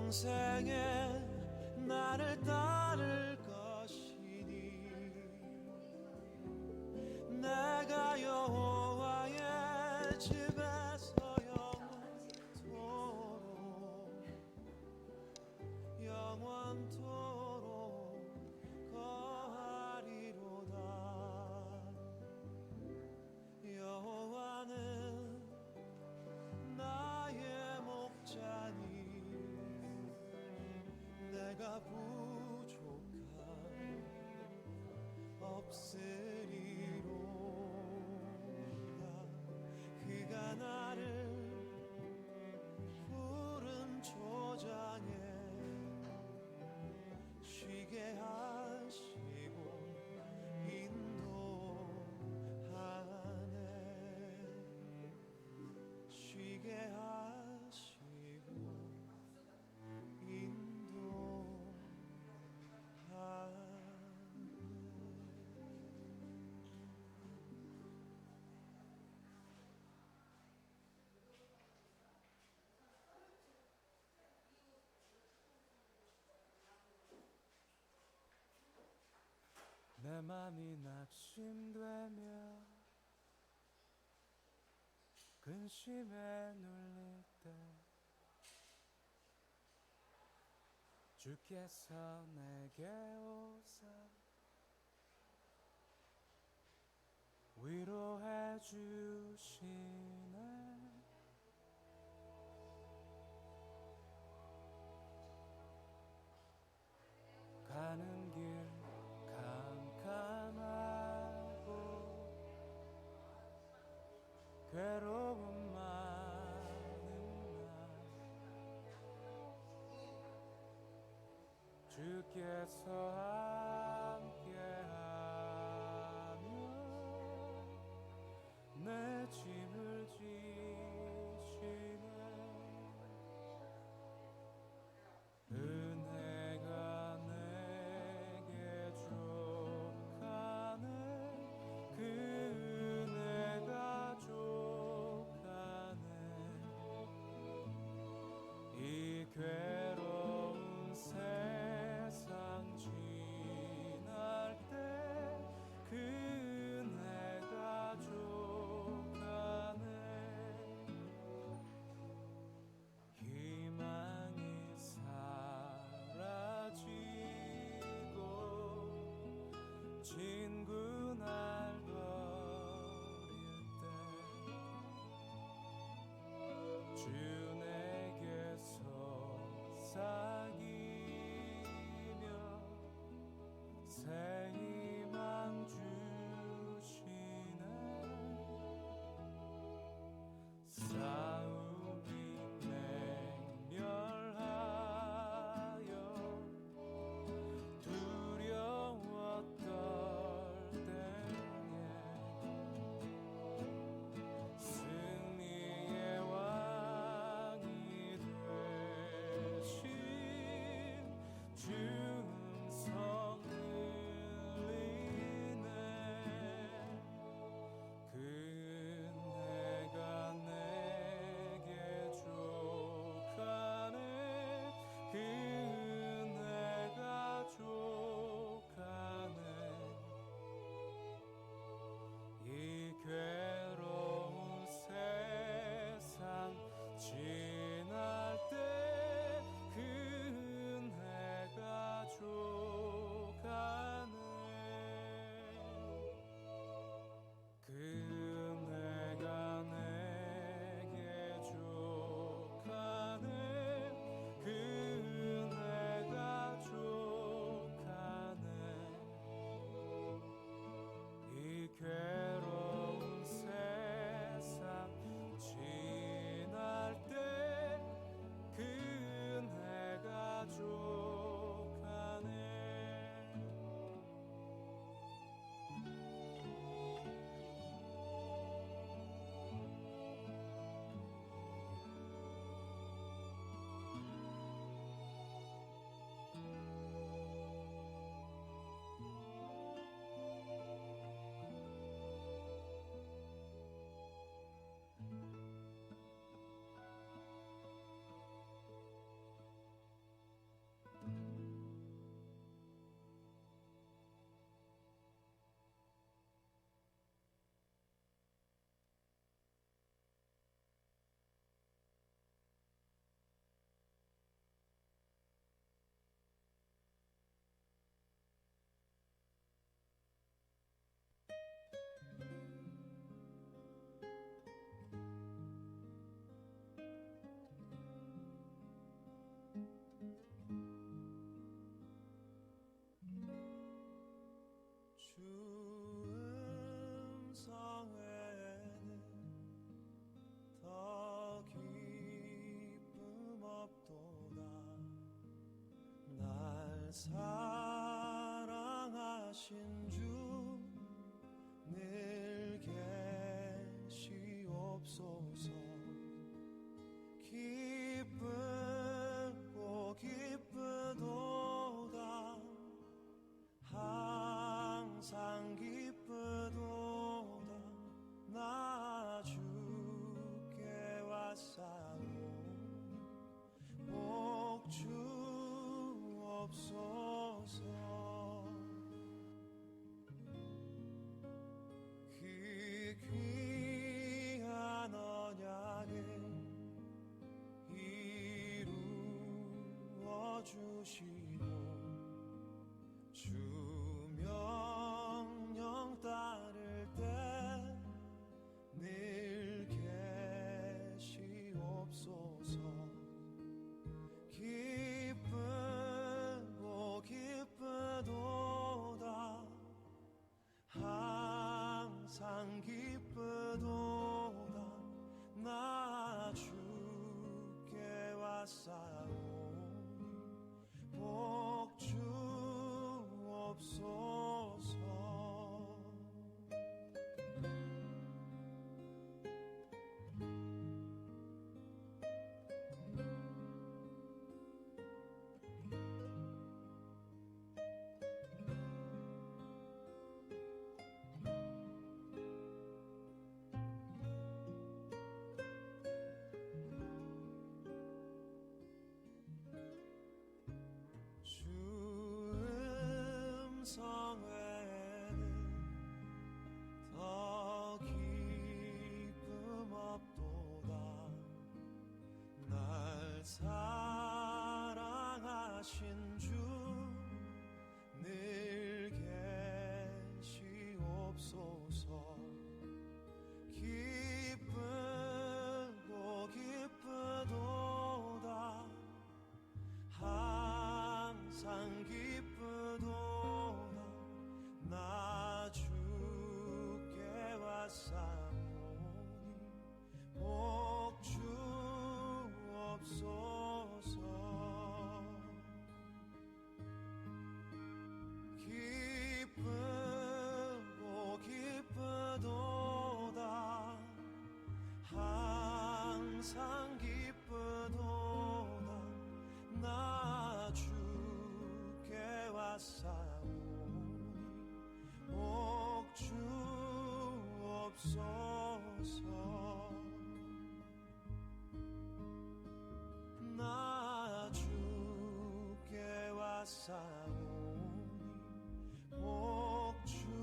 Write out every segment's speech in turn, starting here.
평생에 나를 따를 것이니 내가 여호와의 집에서 영원토록 거하리로다. 여호와는 나의 목자니 내가 부족함 없으리로다. 그가 나를 푸른 초장에 쉬게 하시고 인도하네. 쉬게 하시고 인도하네. 내 맘이 낙심되며 근심에 눌릴 때 주께서 내게 오사 위로해 주시네. 가는 길 캄캄하고 괴로움 많은 날 주께서 함께하며 내 짐을 지시네. 은혜가 내게 족하네. 그 은혜가 족하네. 이 괴로운 세상 지날 때 그 은혜가 족하네. 사랑하신 주 늘 계시옵소서. 기쁘고 기쁘도다 항상 기쁘도다 나 주께 왔사오니 복 주옵소서. 그 귀한 언약을 이루어 주시고 주 명령 따를 때 늘 계시옵소서. 기쁘고 기쁘도다 항상 기쁘도다 나 주께 왔사오니 복 주옵소서. 주 음성 외에는 더 기쁨 없도다. 날 사랑하신 주 늘 계시옵소서. 기쁘고 기쁘도다 항상 기쁘도다 나 주께 왔사오니 복 주옵소서. 기쁘고 기쁘도다 항상 기쁘도다 나 주께 왔사오니 복 주옵소서. 나 주께 왔사오니 복 주옵소서.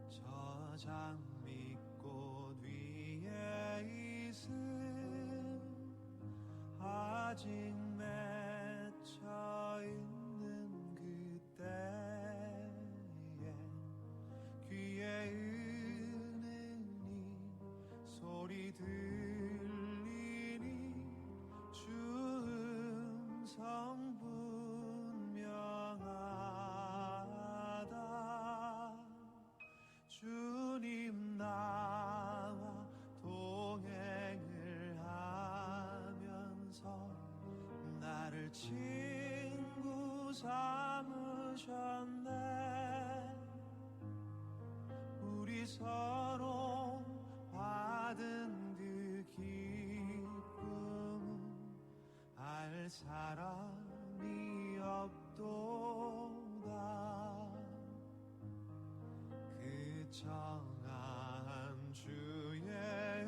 저 장미꽃 위에 있음 아직 맺혀 있는 그때에 귀에 은은히 소리 들리니 주 음성 분명하다. 주님 나와 동행을 하면서 나를 친구 삼으셨네. 우리 서로 받은 그 기쁨은 알 사람이 없도다. 그 정한 주의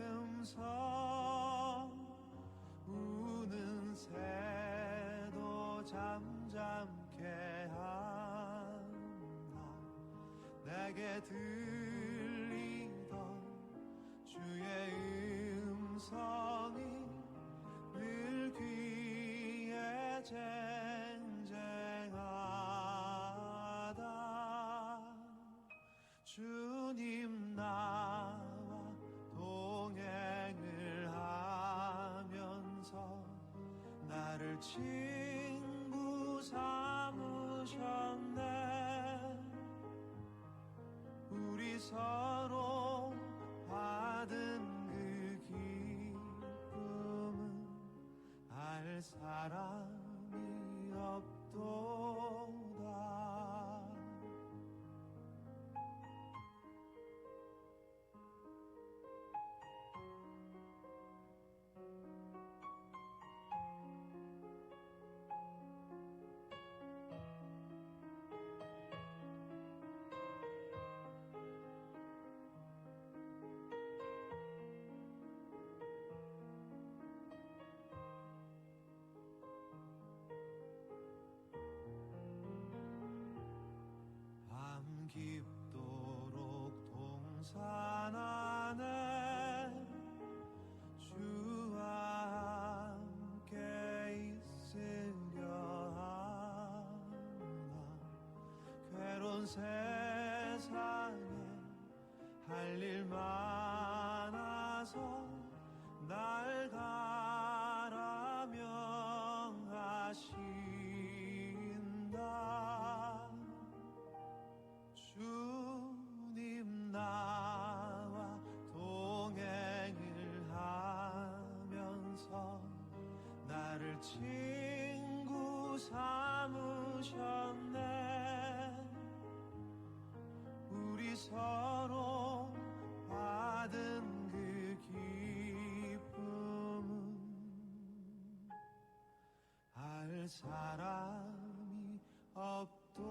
음성 우는 새도 잠잠케 한다. 내게 들리던 주의 음성이 늘 귀에 나를 친구 삼으셨네. 우리 서로 받은 그 기쁨은 알 사람이 없도다. 밤 깊도록 동산 안에 주와 함께 있으려 하나. 괴로운 세상에 할 일 많아서 날 가라 명하신다. 주님 나와 동행을 하면서 나를 친구 삼으셨네. 우리 서로 받은 그 기쁨은 알 사람이 없도다.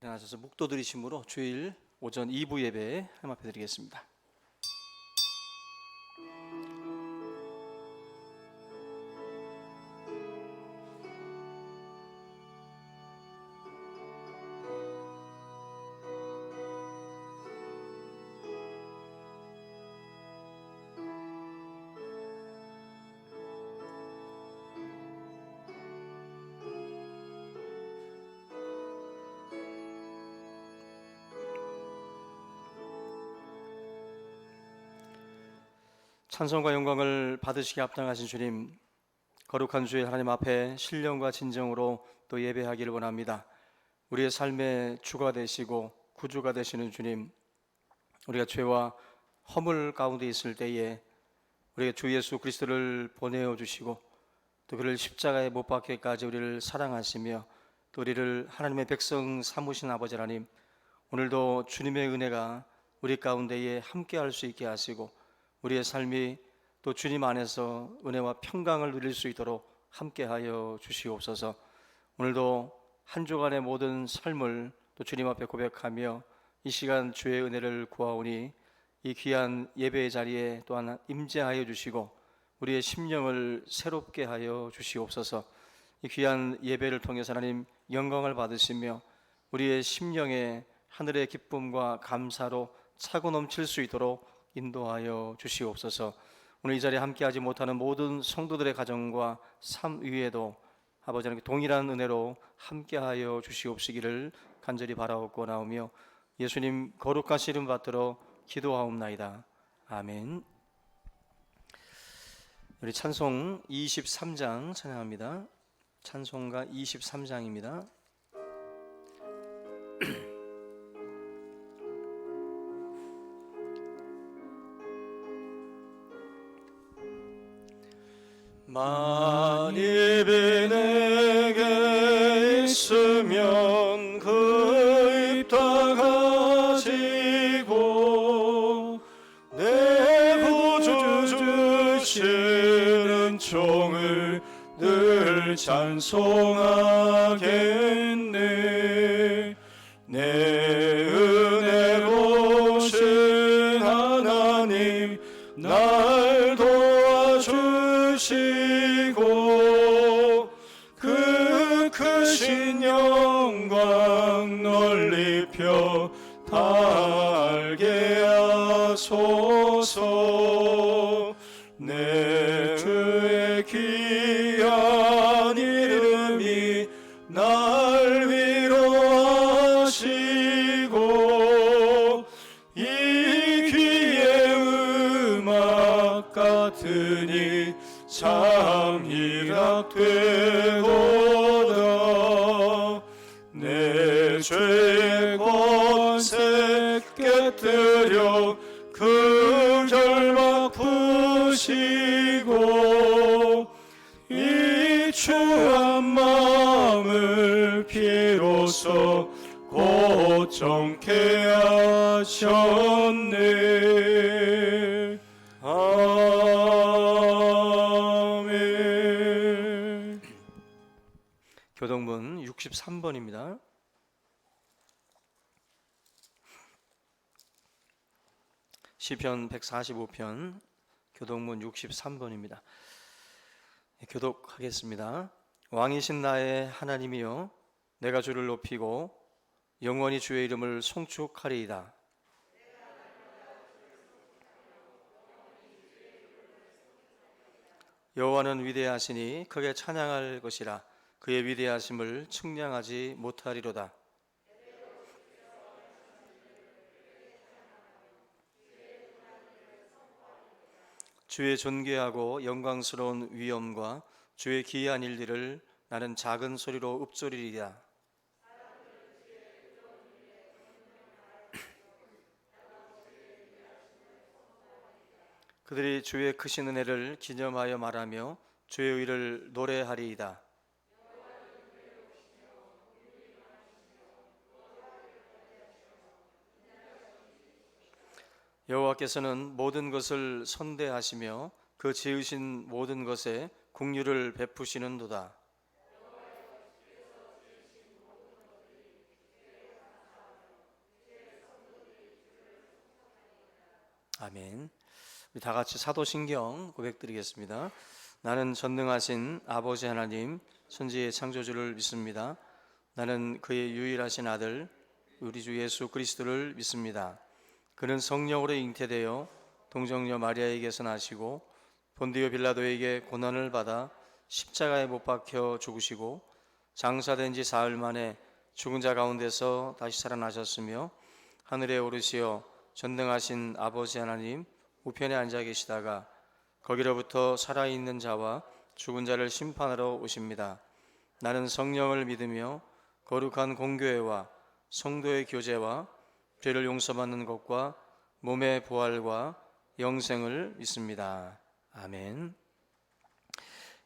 일어나셔서 묵도 드리심으로 주일 오전 2부 예배에 함께 드리겠습니다. 찬송과 영광을 받으시기 합당하신 주님, 거룩한 주의 하나님 앞에 신령과 진정으로 또 예배하기를 원합니다. 우리의 삶의 주가 되시고 구주가 되시는 주님, 우리가 죄와 허물 가운데 있을 때에 우리가 주 예수 그리스도를 보내어 주시고 또 그를 십자가에 못 박기까지 우리를 사랑하시며 또 우리를 하나님의 백성 삼으신 아버지 하나님, 오늘도 주님의 은혜가 우리 가운데에 함께 할 수 있게 하시고 우리의 삶이 또 주님 안에서 은혜와 평강을 누릴 수 있도록 함께하여 주시옵소서. 오늘도 한 주간의 모든 삶을 또 주님 앞에 고백하며 이 시간 주의 은혜를 구하오니 이 귀한 예배의 자리에 또한 임재하여 주시고 우리의 심령을 새롭게 하여 주시옵소서. 이 귀한 예배를 통해서 하나님 영광을 받으시며 우리의 심령에 하늘의 기쁨과 감사로 차고 넘칠 수 있도록 인도하여 주시옵소서. 오늘 이 자리에 함께하지 못하는 모든 성도들의 가정과 삶 위에도 아버지 하나님께 동일한 은혜로 함께하여 주시옵시기를 간절히 바라옵고나오며 예수님 거룩하신 이름 받들어 기도하옵나이다. 아멘. 우리 찬송 23장 찬양합니다. 찬송가 23장입니다. 만입이 내게 있으면 그 입 다 가지고 내 구주 주시는 종을 늘 찬송하겠네. 내 은혜로우신 하나님 날 도와주시고 그 크신 영광 널리 펴 다 알게 하소서. 내 주의 귀한 이름이 날 위로하시고 이 귀의 음악 같으니 참 희락되도다. 내 죄의 권세 깨뜨려 그 결막 푸시고 이 추한 마음을 비로소 고정케 하셨네. 아멘. 교동문 63번입니다. 시편 145편 교동문 63번입니다. 교독하겠습니다. 왕이신 나의 하나님이여, 내가 주를 높이고 영원히 주의 이름을 송축하리이다. 여호와는 위대하시니 크게 찬양할 것이라. 그의 위대하심을 측량하지 못하리로다. 주의 존귀하고 영광스러운 위엄과 주의 기이한 일들을 나는 작은 소리로 읊조리리라. 그들이 주의 크신 은혜를 기념하여 말하며 주의 의를 노래하리이다. 여호와께서는 모든 것을 선대하시며 그 지으신 모든 것에 긍휼을 베푸시는도다. 아멘. 우리 다 같이 사도신경 고백드리겠습니다. 나는 전능하신 아버지 하나님, 천지의 창조주를 믿습니다. 나는 그의 유일하신 아들, 우리 주 예수 그리스도를 믿습니다. 그는 성령으로 잉태되어 동정녀 마리아에게서 나시고 본디오 빌라도에게 고난을 받아 십자가에 못 박혀 죽으시고 장사된 지 사흘 만에 죽은 자 가운데서 다시 살아나셨으며 하늘에 오르시어 전능하신 아버지 하나님 우편에 앉아 계시다가 거기로부터 살아있는 자와 죽은 자를 심판하러 오십니다. 나는 성령을 믿으며 거룩한 공교회와 성도의 교제와 죄를 용서받는 것과 몸의 부활과 영생을 믿습니다. 아멘.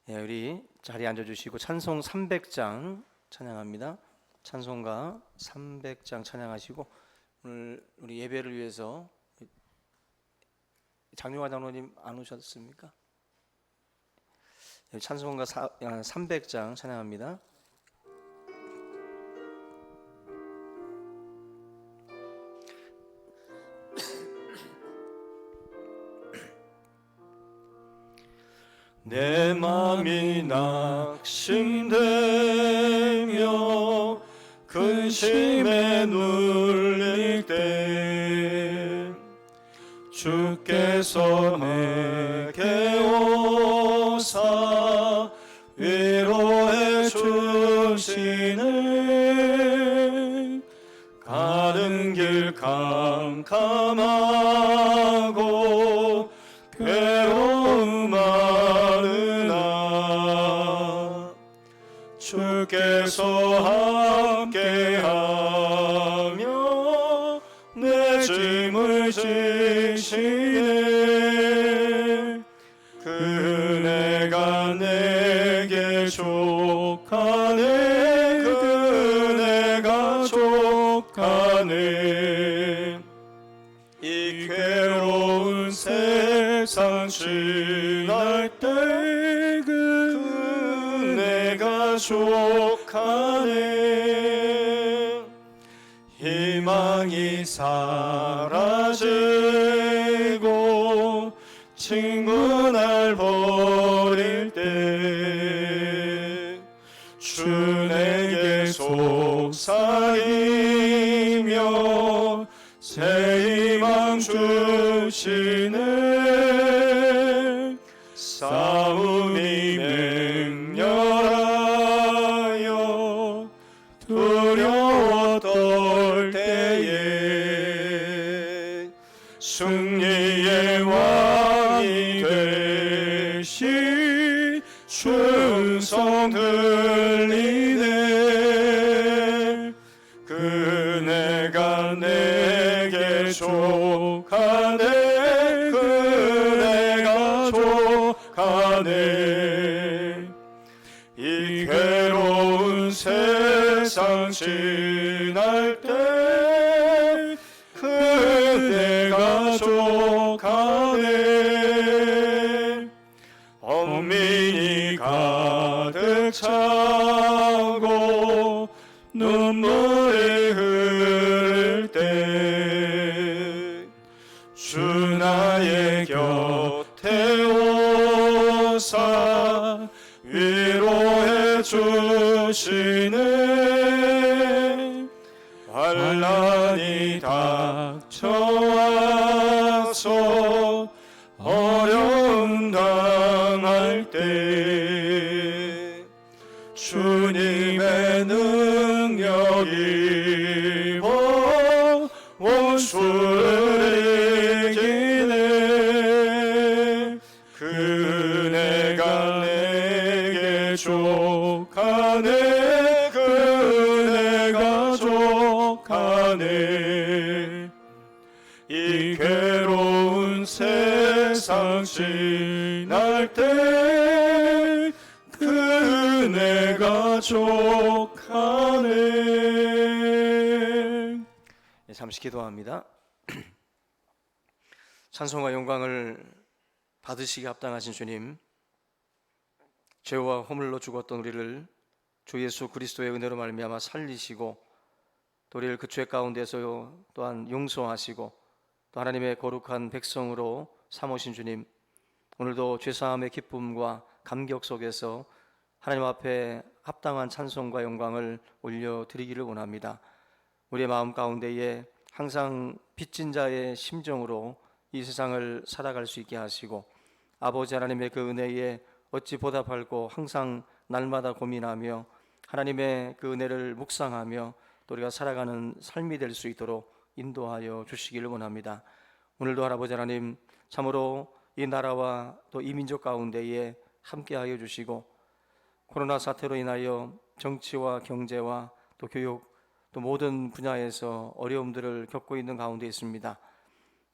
예, 우리 자리에 앉아주시고 찬송 300장 찬양합니다. 찬송가 300장 찬양하시고 오늘 우리 예배를 위해서 장용화 장로님 안 오셨습니까? 찬송가 300장 찬양합니다. 내 맘이 낙심되며 근심에 눌릴 때 주께서 내게 오사 위로해 주시네. 가는 길 캄캄하고 괴로움 많으나 주께서 함께하며 내 짐을 지시네. 그 은혜가 내게 족하네. 그 은혜가 족하네. 이 괴로운 세상 지날 때 그 은혜가 족하네. 희망이 사라지고 친구 날 버릴 때 주 내게 속삭이며 새 희망 주시네. 싸움이 맹렬하여 두려워 떨 때에 승리의 왕이 되신 충성 들리네. 그 은혜가 내게 족하네. 그 은혜가 족하네. 이 괴로운 세상 지날 때 그 은혜가 족하네. 엄민이 가득 차고 눈물이 흐를 때 주 나의 곁에 오사 위로해 주시네. 환난이 닥쳐와서 어려움 당할 때 주님의 능력 입어 원수를 이기네. 그 은혜가 내게 족하네. 그 은혜가 족하네. 이 괴로운 세상 지날 때 그 은혜가 족하네. 잠시 기도합니다. 찬송과 영광을 받으시기 합당하신 주님, 죄와 허물로 죽었던 우리를 주 예수 그리스도의 은혜로 말미암아 살리시고 또 우리를 그 죄 가운데서 또한 용서하시고 또 하나님의 거룩한 백성으로 삼으신 주님, 오늘도 죄사함의 기쁨과 감격 속에서 하나님 앞에 합당한 찬송과 영광을 올려드리기를 원합니다. 우리의 마음 가운데에 항상 빚진 자의 심정으로 이 세상을 살아갈 수 있게 하시고, 아버지 하나님의 그 은혜에 어찌 보답할고 항상 날마다 고민하며 하나님의 그 은혜를 묵상하며 또 우리가 살아가는 삶이 될 수 있도록 인도하여 주시기를 원합니다. 오늘도 할아버지 하나님, 참으로 이 나라와 또 이 민족 가운데에 함께하여 주시고, 코로나 사태로 인하여 정치와 경제와 또 교육 또 모든 분야에서 어려움들을 겪고 있는 가운데 있습니다.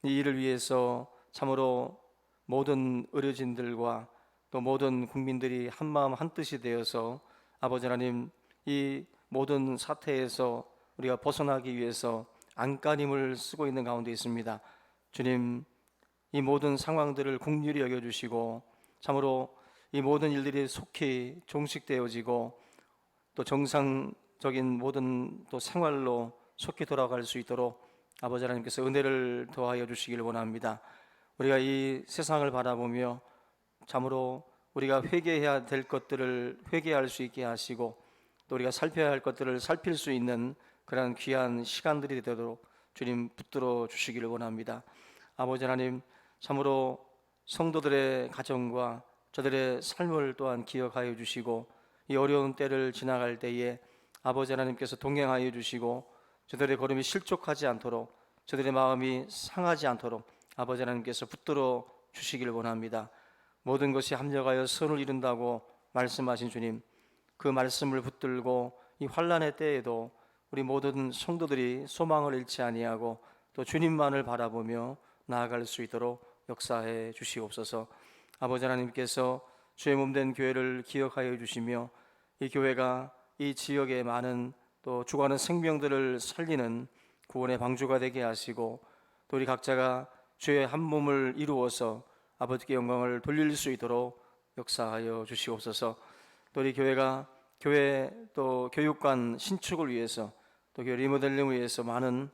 이 일을 위해서 참으로 모든 의료진들과 또 모든 국민들이 한마음 한뜻이 되어서 아버지 하나님, 이 모든 사태에서 우리가 벗어나기 위해서 안간힘을 쓰고 있는 가운데 있습니다. 주님, 이 모든 상황들을 긍휼히 여겨주시고 참으로 이 모든 일들이 속히 종식되어지고 또 정상적인 모든 또 생활로 속히 돌아갈 수 있도록 아버지 하나님께서 은혜를 더하여 주시기를 원합니다. 우리가 이 세상을 바라보며 참으로 우리가 회개해야 될 것들을 회개할 수 있게 하시고 또 우리가 살펴야 할 것들을 살필 수 있는 그런 귀한 시간들이 되도록 주님 붙들어 주시기를 원합니다. 아버지 하나님, 참으로 성도들의 가정과 저들의 삶을 또한 기억하여 주시고 이 어려운 때를 지나갈 때에 아버지 하나님께서 동행하여 주시고 저들의 걸음이 실족하지 않도록 저들의 마음이 상하지 않도록 아버지 하나님께서 붙들어 주시기를 원합니다. 모든 것이 합력하여 선을 이룬다고 말씀하신 주님, 그 말씀을 붙들고 이 환난의 때에도 우리 모든 성도들이 소망을 잃지 아니하고 또 주님만을 바라보며 나아갈 수 있도록 역사해 주시옵소서. 아버지 하나님께서 주의 몸된 교회를 기억하여 주시며 이 교회가 이 지역의 많은 또 죽어가는 생명들을 살리는 구원의 방주가 되게 하시고 또 우리 각자가 주의 한 몸을 이루어서 아버지께 영광을 돌릴 수 있도록 역사하여 주시옵소서. 또 우리 교회가 교회 또 교육관 신축을 위해서 또 교회 리모델링을 위해서 많은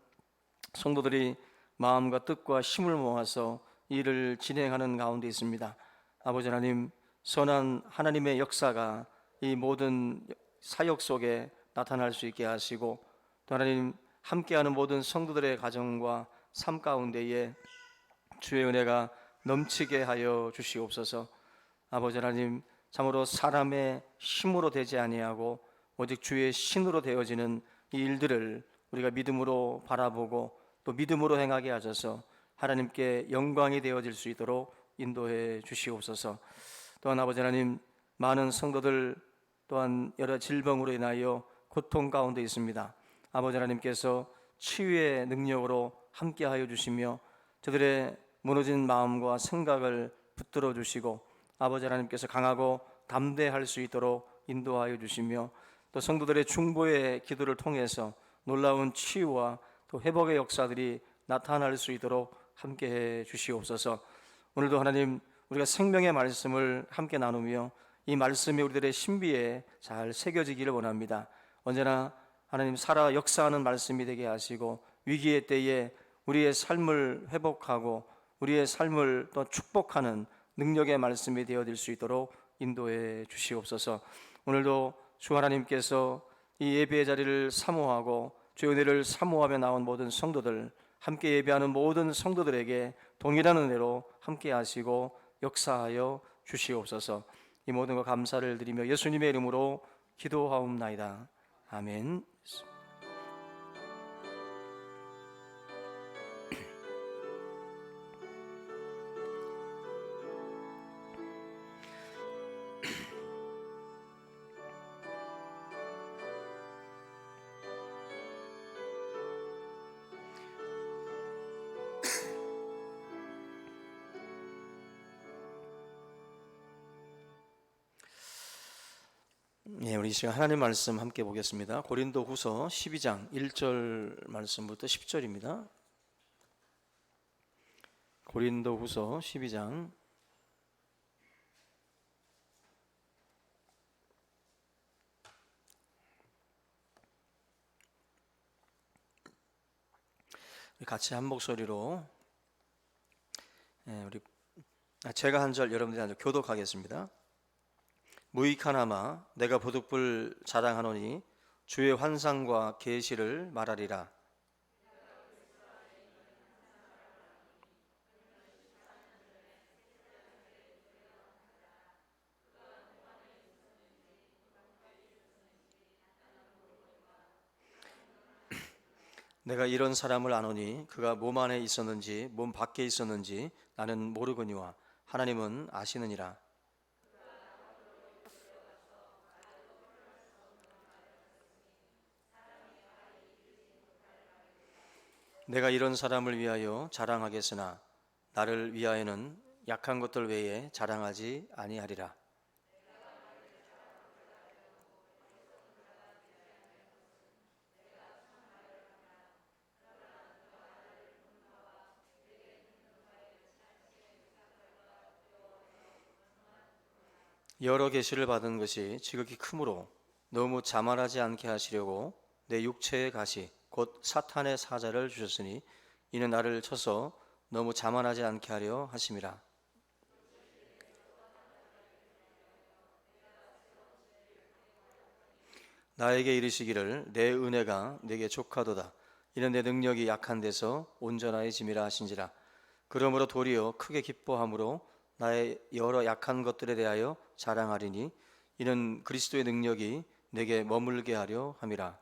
성도들이 마음과 뜻과 힘을 모아서 일을 진행하는 가운데 있습니다. 아버지 하나님, 선한 하나님의 역사가 이 모든 사역 속에 나타날 수 있게 하시고 또 하나님, 함께하는 모든 성도들의 가정과 삶 가운데에 주의 은혜가 넘치게 하여 주시옵소서. 아버지 하나님, 참으로 사람의 힘으로 되지 아니하고 오직 주의 신으로 되어지는 이 일들을 우리가 믿음으로 바라보고 또 믿음으로 행하게 하셔서 하나님께 영광이 되어질 수 있도록 인도해 주시옵소서. 또한 아버지 하나님, 많은 성도들 또한 여러 질병으로 인하여 고통 가운데 있습니다. 아버지 하나님께서 치유의 능력으로 함께하여 주시며 저들의 무너진 마음과 생각을 붙들어 주시고 아버지 하나님께서 강하고 담대할 수 있도록 인도하여 주시며 또 성도들의 중보의 기도를 통해서 놀라운 치유와 또 회복의 역사들이 나타날 수 있도록 함께해 주시옵소서. 오늘도 하나님, 우리가 생명의 말씀을 함께 나누며 이 말씀이 우리들의 신비에 잘 새겨지기를 원합니다. 언제나 하나님 살아 역사하는 말씀이 되게 하시고 위기의 때에 우리의 삶을 회복하고 우리의 삶을 또 축복하는 능력의 말씀이 되어질 수 있도록 인도해 주시옵소서. 오늘도 주 하나님께서 이 예배의 자리를 사모하고 주의 은혜를 사모하며 나온 모든 성도들, 함께 예배하는 모든 성도들에게 동일한 은혜로 함께 하시고 역사하여 주시옵소서. 이 모든 것 감사를 드리며 예수님의 이름으로 기도하옵나이다. 아멘. 우리 이 시간 하나님 말씀 함께 보겠습니다. 고린도후서 12장 1절 말씀부터 10절입니다. 고린도후서 12장 같이 한 목소리로 제가 한 절 여러분들이 한 절 교독하겠습니다. 무익하나마 내가 부득불 자랑하노니 주의 환상과 계시를 말하리라. 내가 이런 사람을 아노니 그가 몸 안에 있었는지 몸 밖에 있었는지 나는 모르거니와 하나님은 아시느니라. 내가 이런 사람을 위하여 자랑하겠으나 나를 위하여는 약한 것들 외에 자랑하지 아니하리라. 여러 계시를 받은 것이 지극히 크므로 너무 자만하지 않게 하시려고 내 육체의 가시 곧 사탄의 사자를 주셨으니 이는 나를 쳐서 너무 자만하지 않게 하려 하심이라. 나에게 이르시기를 내 은혜가 내게 족하도다. 이는 내 능력이 약한 데서 온전하여짐이라 하신지라. 그러므로 도리어 크게 기뻐함으로 나의 여러 약한 것들에 대하여 자랑하리니 이는 그리스도의 능력이 내게 머물게 하려 함이라.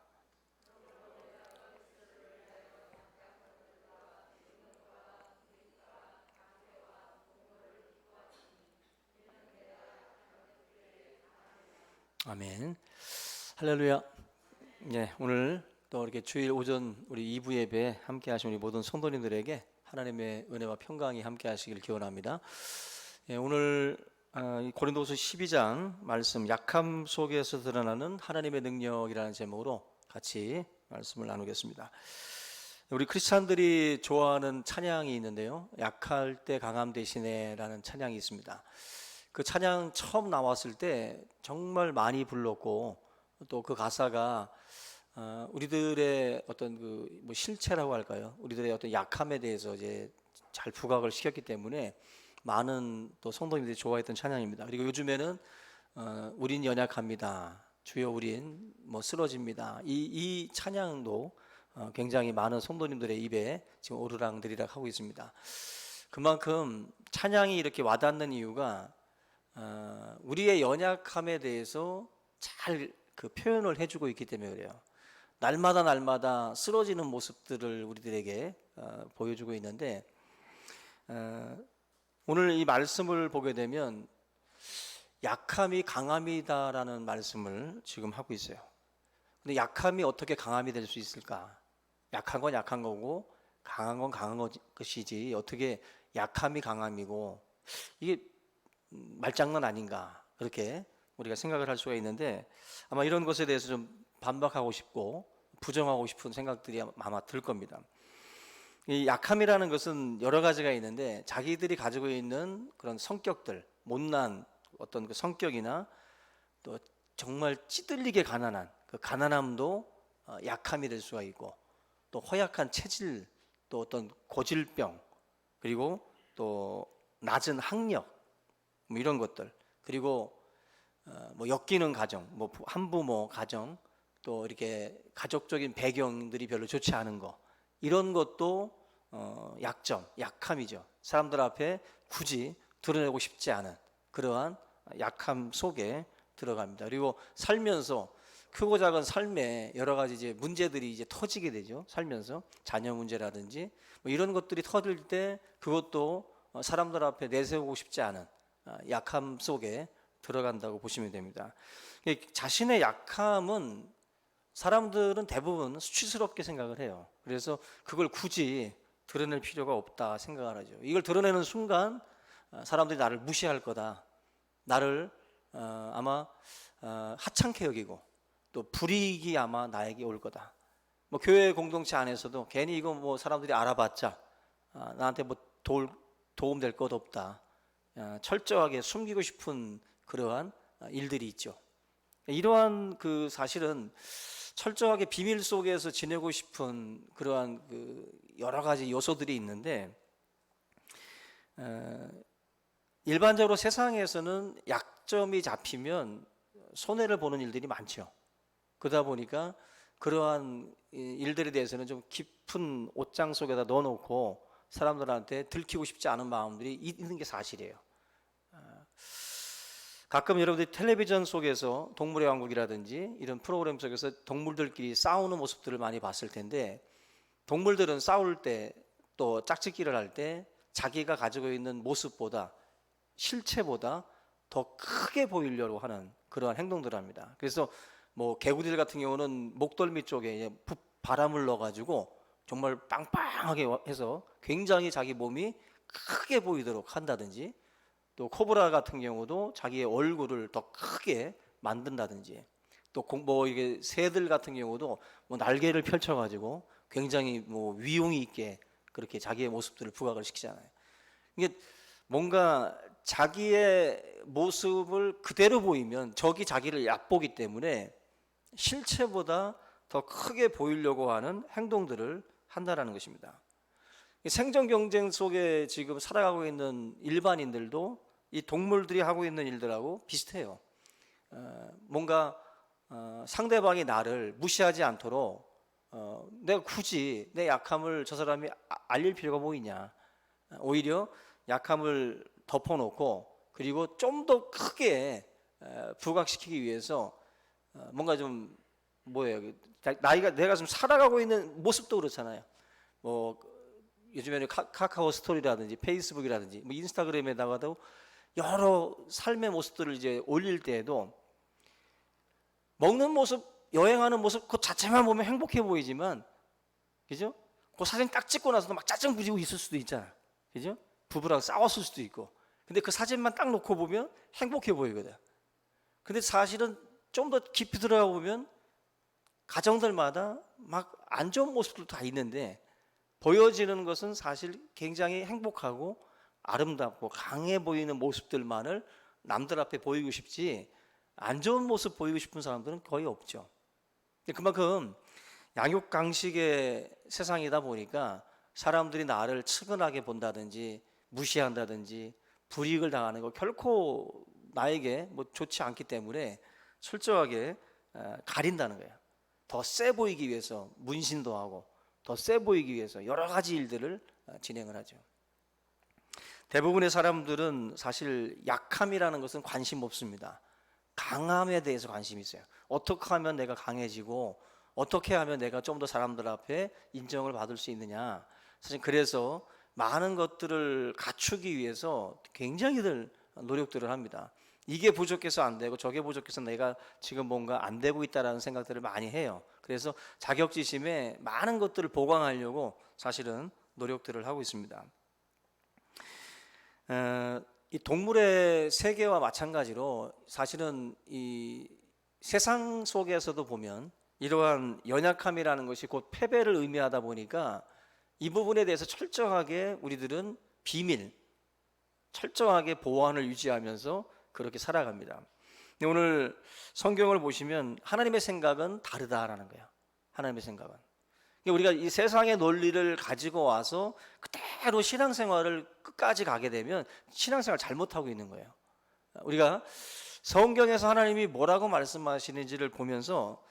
아멘. 할렐루야. 네, 오늘 또 이렇게 주일 오전 우리 2부 예배 함께 하신 우리 모든 성도님들에게 하나님의 은혜와 평강이 함께 하시길 기원합니다. 오늘 고린도후서 12장 말씀 약함 속에서 드러나는 하나님의 능력이라는 제목으로 같이 말씀을 나누겠습니다. 우리 크리스찬들이 좋아하는 찬양이 있는데요. 약할 때 강함 대신에라는 찬양이 있습니다. 그 찬양 처음 나왔을 때 정말 많이 불렀고 또 그 가사가 우리들의 어떤 그 뭐 실체라고 할까요? 우리들의 어떤 약함에 대해서 이제 잘 부각을 시켰기 때문에 많은 또 성도님들이 좋아했던 찬양입니다. 그리고 요즘에는 우린 연약합니다. 주여 우린 뭐 쓰러집니다. 이 찬양도 굉장히 많은 성도님들의 입에 지금 오르락내리락 하고 있습니다. 그만큼 찬양이 이렇게 와닿는 이유가 우리의 연약함에 대해서 잘 그 표현을 해주고 있기 때문에 그래요. 날마다 쓰러지는 모습들을 우리들에게 보여주고 있는데 오늘 이 말씀을 보게 되면 약함이 강함이다라는 말씀을 지금 하고 있어요. 근데 약함이 어떻게 강함이 될 수 있을까? 약한 건 약한 거고 강한 건 강한 것이지 어떻게 약함이 강함이고 이게 말장난 아닌가 그렇게 우리가 생각을 할 수가 있는데 아마 이런 것에 대해서 좀 반박하고 싶고 부정하고 싶은 생각들이 아마 들 겁니다. 이 약함이라는 것은 여러 가지가 있는데 자기들이 가지고 있는 그런 성격들, 못난 어떤 그 성격이나 또 정말 찌들리게 가난한 그 가난함도 약함이 될 수가 있고 또 허약한 체질, 또 어떤 고질병, 그리고 또 낮은 학력 뭐 이런 것들, 그리고 뭐 엮이는 가정, 뭐 한부모 가정, 또 이렇게 가족적인 배경들이 별로 좋지 않은 거 이런 것도 약점, 약함이죠. 사람들 앞에 굳이 드러내고 싶지 않은 그러한 약함 속에 들어갑니다. 그리고 살면서 크고 작은 삶에 여러 가지 이제 문제들이 이제 터지게 되죠. 살면서 자녀 문제라든지 뭐 이런 것들이 터질 때 그것도 사람들 앞에 내세우고 싶지 않은 약함 속에 들어간다고 보시면 됩니다. 자신의 약함은 사람들은 대부분 수치스럽게 생각을 해요. 그래서 그걸 굳이 드러낼 필요가 없다 생각을 하죠. 이걸 드러내는 순간 사람들이 나를 무시할 거다. 나를 아마 하찮게 여기고 또 불이익이 아마 나에게 올 거다. 뭐 교회 공동체 안에서도 괜히 이거 뭐 사람들이 알아봤자 나한테 뭐 도움 될 것 없다. 철저하게 숨기고 싶은 그러한 일들이 있죠. 이러한 그 사실은 철저하게 비밀 속에서 지내고 싶은 그러한 그 여러 가지 요소들이 있는데 일반적으로 세상에서는 약점이 잡히면 손해를 보는 일들이 많죠. 그러다 보니까 그러한 일들에 대해서는 좀 깊은 옷장 속에다 넣어놓고 사람들한테 들키고 싶지 않은 마음들이 있는 게 사실이에요. 가끔 여러분들이 텔레비전 속에서 동물의 왕국이라든지 이런 프로그램 속에서 동물들끼리 싸우는 모습들을 많이 봤을 텐데, 동물들은 싸울 때 또 짝짓기를 할 때 자기가 가지고 있는 모습보다, 실체보다 더 크게 보이려고 하는 그러한 행동들을 합니다. 그래서 뭐 개구리들 같은 경우는 목덜미 쪽에 바람을 넣어가지고 정말 빵빵하게 해서 굉장히 자기 몸이 크게 보이도록 한다든지, 또 코브라 같은 경우도 자기의 얼굴을 더 크게 만든다든지, 또 뭐 이게 새들 같은 경우도 뭐 날개를 펼쳐가지고 굉장히 뭐 위용이 있게 그렇게 자기의 모습들을 부각을 시키잖아요. 이게 뭔가 자기의 모습을 그대로 보이면 적이 자기를 얕보기 때문에 실체보다 더 크게 보이려고 하는 행동들을 한다라는 것입니다. 생존 경쟁 속에 지금 살아가고 있는 일반인들도 이 동물들이 하고 있는 일들하고 비슷해요. 뭔가 상대방이 나를 무시하지 않도록 내가 굳이 내 약함을 저 사람이 알릴 필요가 뭐 있냐. 오히려 약함을 덮어놓고 그리고 좀 더 크게 부각시키기 위해서 뭔가 좀 뭐예요, 내가 좀 살아가고 있는 모습도 그렇잖아요. 뭐 요즘에는 카카오 스토리라든지 페이스북이라든지 뭐 인스타그램에다가도 여러 삶의 모습들을 이제 올릴 때에도 먹는 모습, 여행하는 모습 그 자체만 보면 행복해 보이지만, 그죠? 그 사진 딱 찍고 나서도 막 짜증 부리고 있을 수도 있잖아, 그죠? 부부랑 싸웠을 수도 있고. 근데 그 사진만 딱 놓고 보면 행복해 보이거든. 근데 사실은 좀 더 깊이 들어가 보면 가정들마다 막 안 좋은 모습도 다 있는데, 보여지는 것은 사실 굉장히 행복하고 아름답고 강해 보이는 모습들만을 남들 앞에 보이고 싶지, 안 좋은 모습 보이고 싶은 사람들은 거의 없죠. 그만큼 양육강식의 세상이다 보니까 사람들이 나를 측은하게 본다든지 무시한다든지 불이익을 당하는 거 결코 나에게 뭐 좋지 않기 때문에 철저하게 가린다는 거예요. 더 세 보이기 위해서 문신도 하고 더 세 보이기 위해서 여러 가지 일들을 진행을 하죠. 대부분의 사람들은 사실 약함이라는 것은 관심 없습니다. 강함에 대해서 관심이 있어요. 어떻게 하면 내가 강해지고 어떻게 하면 내가 좀 더 사람들 앞에 인정을 받을 수 있느냐. 사실 그래서 많은 것들을 갖추기 위해서 굉장히들 노력들을 합니다. 이게 부족해서 안 되고 저게 부족해서 내가 지금 뭔가 안 되고 있다라는 생각들을 많이 해요. 그래서 자격지심에 많은 것들을 보강하려고 사실은 노력들을 하고 있습니다. 이 동물의 세계와 마찬가지로 사실은 이 세상 속에서도 보면 이러한 연약함이라는 것이 곧 패배를 의미하다 보니까 이 부분에 대해서 철저하게 우리들은 비밀, 철저하게 보안을 유지하면서 그렇게 살아갑니다. 근데 오늘 성경을 보시면 하나님의 생각은 다르다라는 거예요. 하나님의 생각은. 우리가 이 세상의 논리를 가지고 와서 그대로 신앙생활을 끝까지 가게 되면 신앙생활 잘못하고 있는 거예요. 우리가 성경에서 하나님이 뭐라고 말씀하시는지를 보면서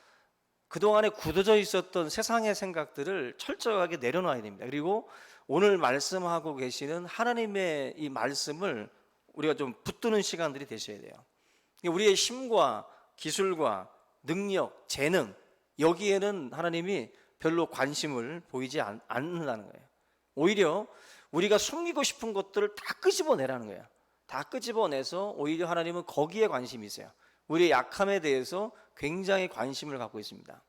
그동안에 굳어져 있었던 세상의 생각들을 철저하게 내려놔야 됩니다. 그리고 오늘 말씀하고 계시는 하나님의 이 말씀을 우리가 좀 붙드는 시간들이 되셔야 돼요. 우리의 힘과 기술과 능력, 재능, 여기에는 하나님이 별로 관심을 보이지 않는다는 거예요. 오히려 우리가 숨기고 싶은 것들을 다 끄집어내라는 거예요. 다 끄집어내서 오히려 하나님은 거기에 관심이 있어요. 우리의 약함에 대해서 굉장히 관심을 갖고 있습니다.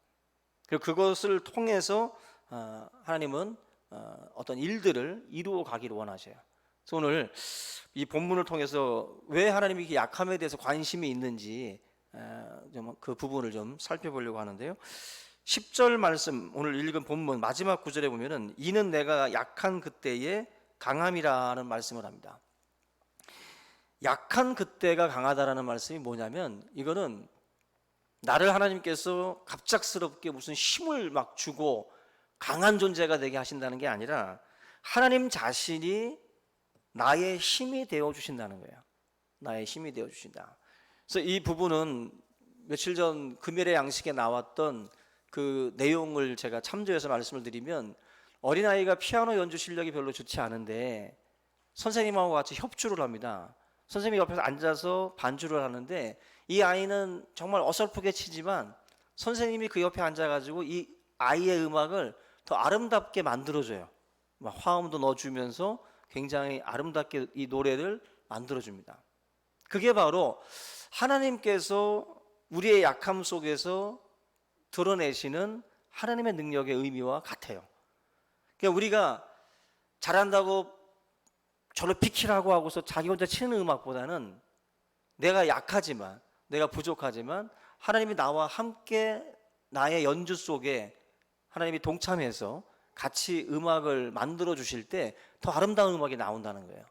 그리고 그것을 통해서 하나님은 어떤 일들을 이루어 가기를 원하셔요. 그래서 오늘 이 본문을 통해서 왜 하나님이 이렇게 약함에 대해서 관심이 있는지 좀 그 부분을 좀 살펴보려고 하는데요. 10절 말씀, 오늘 읽은 본문 마지막 구절에 보면은 이는 내가 약한 그때에 강함이라는 말씀을 합니다. 약한 그때가 강하다라는 말씀이 뭐냐면, 이거는 나를 하나님께서 갑작스럽게 무슨 힘을 막 주고 강한 존재가 되게 하신다는 게 아니라 하나님 자신이 나의 힘이 되어 주신다는 거예요. 나의 힘이 되어 주신다. 그래서 이 부분은 며칠 전 금요일의 양식에 나왔던 그 내용을 제가 참조해서 말씀을 드리면, 어린아이가 피아노 연주 실력이 별로 좋지 않은데 선생님하고 같이 협주를 합니다. 선생님이 옆에서 앉아서 반주를 하는데 이 아이는 정말 어설프게 치지만 선생님이 그 옆에 앉아가지고 이 아이의 음악을 더 아름답게 만들어줘요. 막 화음도 넣어주면서 굉장히 아름답게 이 노래를 만들어줍니다. 그게 바로 하나님께서 우리의 약함 속에서 드러내시는 하나님의 능력의 의미와 같아요. 그러니까 우리가 잘한다고 저를 비키라고 하고서 자기 혼자 치는 음악보다는 내가 약하지만, 내가 부족하지만 하나님이 나와 함께 나의 연주 속에 하나님이 동참해서 같이 음악을 만들어 주실 때 더 아름다운 음악이 나온다는 거예요.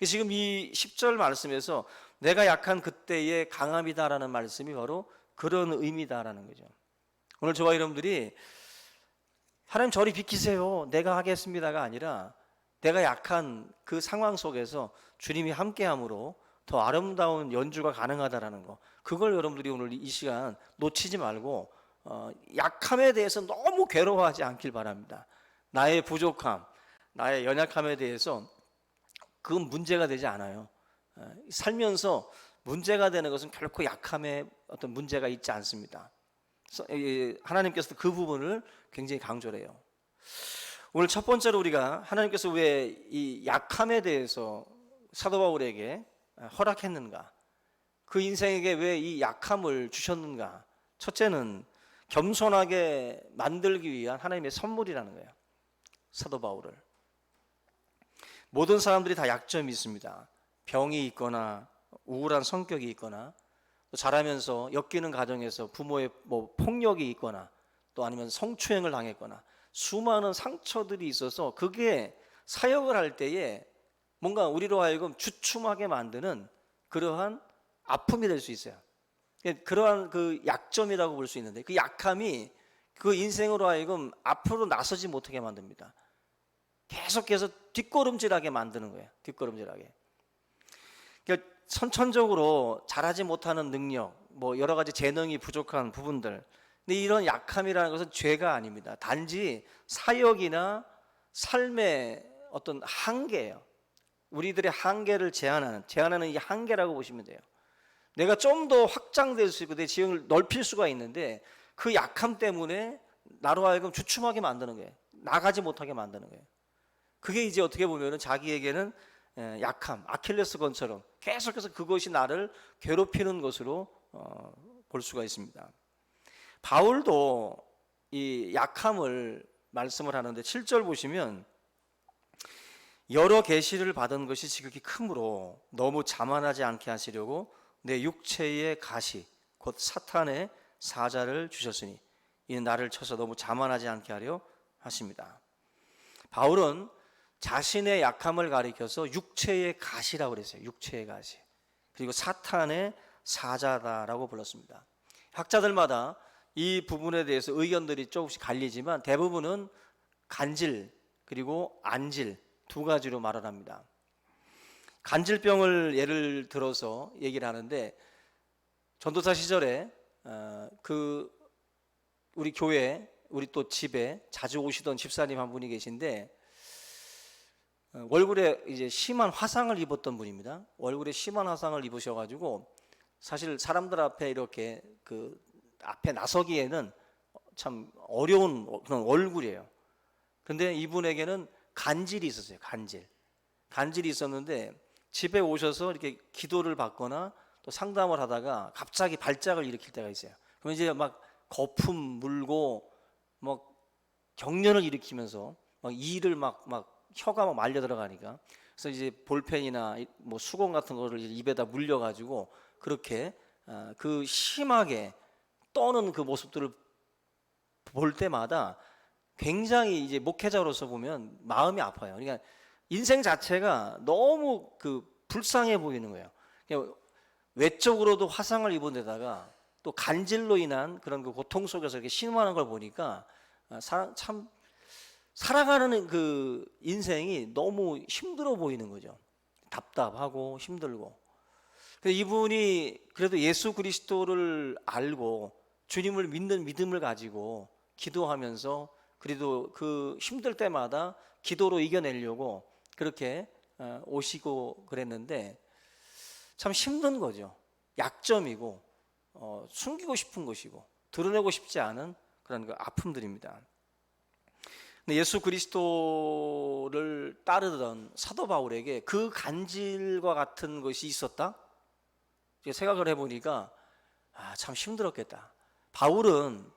지금 이 10절 말씀에서 내가 약한 그때의 강함이다라는 말씀이 바로 그런 의미다라는 거죠. 오늘 저와 여러분들이 하나님 저리 비키세요, 내가 하겠습니다가 아니라 내가 약한 그 상황 속에서 주님이 함께함으로 더 아름다운 연주가 가능하다라는 거, 그걸 여러분들이 오늘 이 시간 놓치지 말고 약함에 대해서 너무 괴로워하지 않길 바랍니다. 나의 부족함, 나의 연약함에 대해서 그건 문제가 되지 않아요. 살면서 문제가 되는 것은 결코 약함에 어떤 문제가 있지 않습니다. 하나님께서 그 부분을 굉장히 강조를 해요. 오늘 첫 번째로 우리가 하나님께서 왜 이 약함에 대해서 사도 바울에게 허락했는가, 그 인생에게 왜 이 약함을 주셨는가. 첫째는 겸손하게 만들기 위한 하나님의 선물이라는 거예요. 사도 바울을, 모든 사람들이 다 약점이 있습니다. 병이 있거나 우울한 성격이 있거나 또 자라면서 엮이는 가정에서 부모의 폭력이 있거나 또 아니면 성추행을 당했거나 수많은 상처들이 있어서 그게 사역을 할 때에 뭔가 우리로 하여금 주춤하게 만드는 그러한 아픔이 될 수 있어요. 그러한 그 약점이라고 볼 수 있는데 그 약함이 그 인생으로 하여금 앞으로 나서지 못하게 만듭니다. 계속해서 뒷걸음질하게 만드는 거예요. 뒷걸음질하게. 그러니까 선천적으로 잘하지 못하는 능력, 여러 가지 재능이 부족한 부분들, 근데 이런 약함이라는 것은 죄가 아닙니다. 단지 사역이나 삶의 어떤 한계예요. 우리들의 한계를 제한하는 이 한계라고 보시면 돼요. 내가 좀 더 확장될 수 있고 내 지형을 넓힐 수가 있는데 그 약함 때문에 나로 하여금 주춤하게 만드는 거예요. 나가지 못하게 만드는 거예요. 그게 이제 어떻게 보면은 자기에게는 약함, 아킬레스건처럼 계속해서 그것이 나를 괴롭히는 것으로 볼 수가 있습니다. 바울도 이 약함을 말씀을 하는데 7절 보시면 여러 계시를 받은 것이 지극히 크므로 너무 자만하지 않게 하시려고 내 육체의 가시 곧 사탄의 사자를 주셨으니 이는 나를 쳐서 너무 자만하지 않게 하려 하십니다. 바울은 자신의 약함을 가리켜서 육체의 가시라고 그랬어요. 육체의 가시. 그리고 사탄의 사자다라고 불렀습니다. 학자들마다 이 부분에 대해서 의견들이 조금씩 갈리지만 대부분은 간질 그리고 안질 두 가지로 말을 합니다. 간질병을 예를 들어서 얘기를 하는데 전도사 시절에 우리 교회 우리 또 집에 자주 오시던 집사님 한 분이 계신데 얼굴에 이제 심한 화상을 입었던 분입니다. 얼굴에 심한 화상을 입으셔가지고 사실 사람들 앞에 이렇게 그 앞에 나서기에는 참 어려운 그런 얼굴이에요. 그런데 이분에게는 간질이 있었어요. 간질이 있었는데 집에 오셔서 이렇게 기도를 받거나 또 상담을 하다가 갑자기 발작을 일으킬 때가 있어요. 그러면 이제 막 거품 물고 막 경련을 일으키면서 막 이를 막 혀가 막 말려 들어가니까 그래서 이제 볼펜이나 수건 같은 거를 입에다 물려가지고 그렇게 그 심하게 떠는 그 모습들을 볼 때마다 굉장히 이제 목회자로서 보면 마음이 아파요. 그러니까 인생 자체가 너무 그 불쌍해 보이는 거예요. 그러니까 외적으로도 화상을 입은 데다가 또 간질로 인한 그런 그 고통 속에서 이렇게 신음하는 걸 보니까 참 살아가는 그 인생이 너무 힘들어 보이는 거죠. 답답하고 힘들고. 근데 이분이 그래도 예수 그리스도를 알고 주님을 믿는 믿음을 가지고 기도하면서 그래도 그 힘들 때마다 기도로 이겨내려고 그렇게 오시고 그랬는데 참 힘든 거죠. 약점이고 숨기고 싶은 것이고 드러내고 싶지 않은 그런 그 아픔들입니다. 근데 예수 그리스도를 따르던 사도 바울에게 그 간질과 같은 것이 있었다? 생각을 해보니까 참 힘들었겠다. 바울은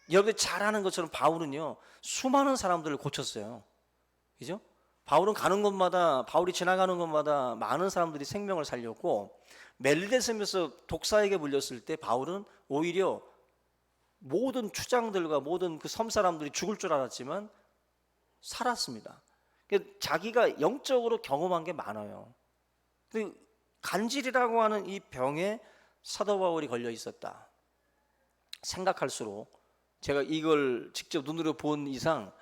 여러분들 잘 아는 것처럼 바울은요 수많은 사람들을 고쳤어요. 그죠? 바울은 가는 곳마다 바울이 지나가는 곳마다 많은 사람들이 생명을 살렸고 멜리데섬에서 독사에게 물렸을 때 바울은 오히려 모든 추장들과 모든 그 섬 사람들이 죽을 줄 알았지만 살았습니다. 자기가 영적으로 경험한 게 많아요. 근데 간질이라고 하는 이 병에 사도 바울이 걸려 있었다. 생각할수록 제가 이걸 직접 눈으로 본 이상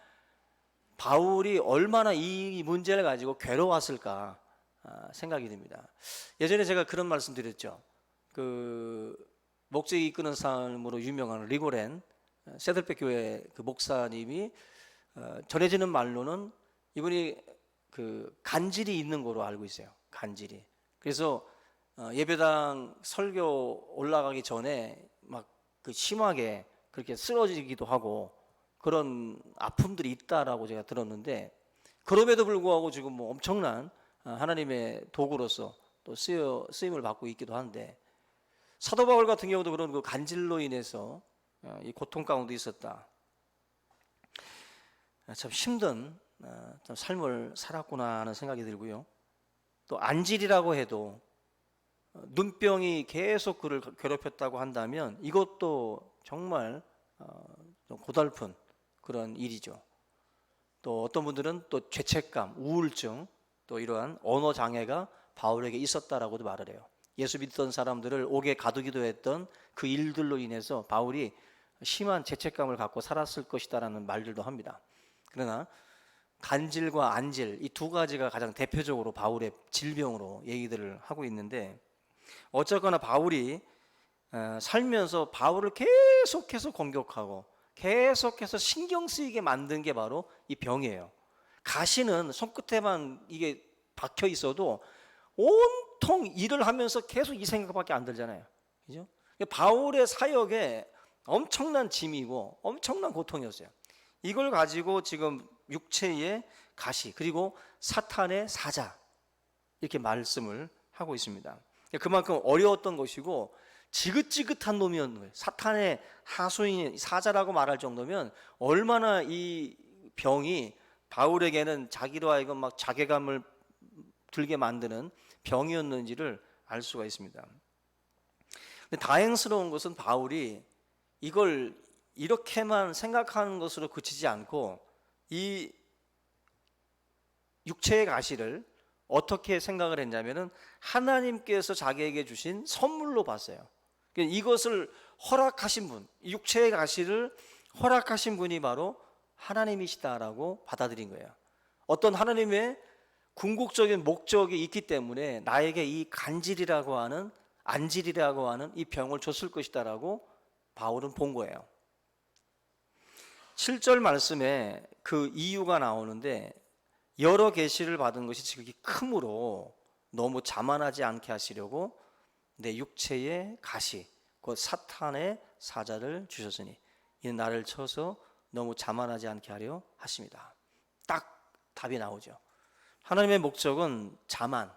바울이 얼마나 이 문제를 가지고 괴로웠을까 생각이 듭니다. 예전에 제가 그런 말씀 드렸죠. 그 목재기 이끄는 삶으로 유명한 리고렌 세들백 교회 그 목사님이 전해지는 말로는 이분이 그 간질이 있는 거로 알고 있어요. 간질이. 그래서 예배당 설교 올라가기 전에 막 그 심하게 그렇게 쓰러지기도 하고 그런 아픔들이 있다라고 제가 들었는데 그럼에도 불구하고 지금 뭐 엄청난 하나님의 도구로서 또 쓰임을 받고 있기도 한데 사도 바울 같은 경우도 그런 그 간질로 인해서 이 고통 가운데 있었다. 참 힘든 참 삶을 살았구나 하는 생각이 들고요. 또 안질이라고 해도 눈병이 계속 그를 괴롭혔다고 한다면 이것도 정말 좀 고달픈 그런 일이죠. 또 어떤 분들은 또 죄책감, 우울증, 또 이러한 언어 장애가 바울에게 있었다라고도 말을 해요. 예수 믿던 사람들을 옥에 가두기도 했던 그 일들로 인해서 바울이 심한 죄책감을 갖고 살았을 것이다라는 말들도 합니다. 그러나 간질과 안질 이 두 가지가 가장 대표적으로 바울의 질병으로 얘기들을 하고 있는데 어쨌거나 바울이 살면서 바울을 계속해서 공격하고 계속해서 신경 쓰이게 만든 게 바로 이 병이에요. 가시는 손끝에만 이게 박혀 있어도 온통 일을 하면서 계속 이 생각밖에 안 들잖아요. 그죠? 바울의 사역에 엄청난 짐이고 엄청난 고통이었어요. 이걸 가지고 지금 육체의 가시 그리고 사탄의 사자 이렇게 말씀을 하고 있습니다. 그만큼 어려웠던 것이고 지긋지긋한 놈이었는 거예요. 사탄의 하수인 사자라고 말할 정도면 얼마나 이 병이 바울에게는 자기로 하여금 막 자괴감을 들게 만드는 병이었는지를 알 수가 있습니다. 근데 다행스러운 것은 바울이 이걸 이렇게만 생각하는 것으로 그치지 않고 이 육체의 가시를 어떻게 생각을 했냐면은 하나님께서 자기에게 주신 선물로 봤어요. 이것을 허락하신 분, 육체의 가시를 허락하신 분이 바로 하나님이시다라고 받아들인 거예요. 어떤 하나님의 궁극적인 목적이 있기 때문에 나에게 이 간질이라고 하는 안질이라고 하는 이 병을 줬을 것이다라고 바울은 본 거예요. 7절 말씀에 그 이유가 나오는데 여러 계시를 받은 것이 지극히 크므로 너무 자만하지 않게 하시려고 내 육체의 가시 곧 사탄의 사자를 주셨으니 이는 나를 쳐서 너무 자만하지 않게 하려 하십니다. 딱 답이 나오죠. 하나님의 목적은 자만,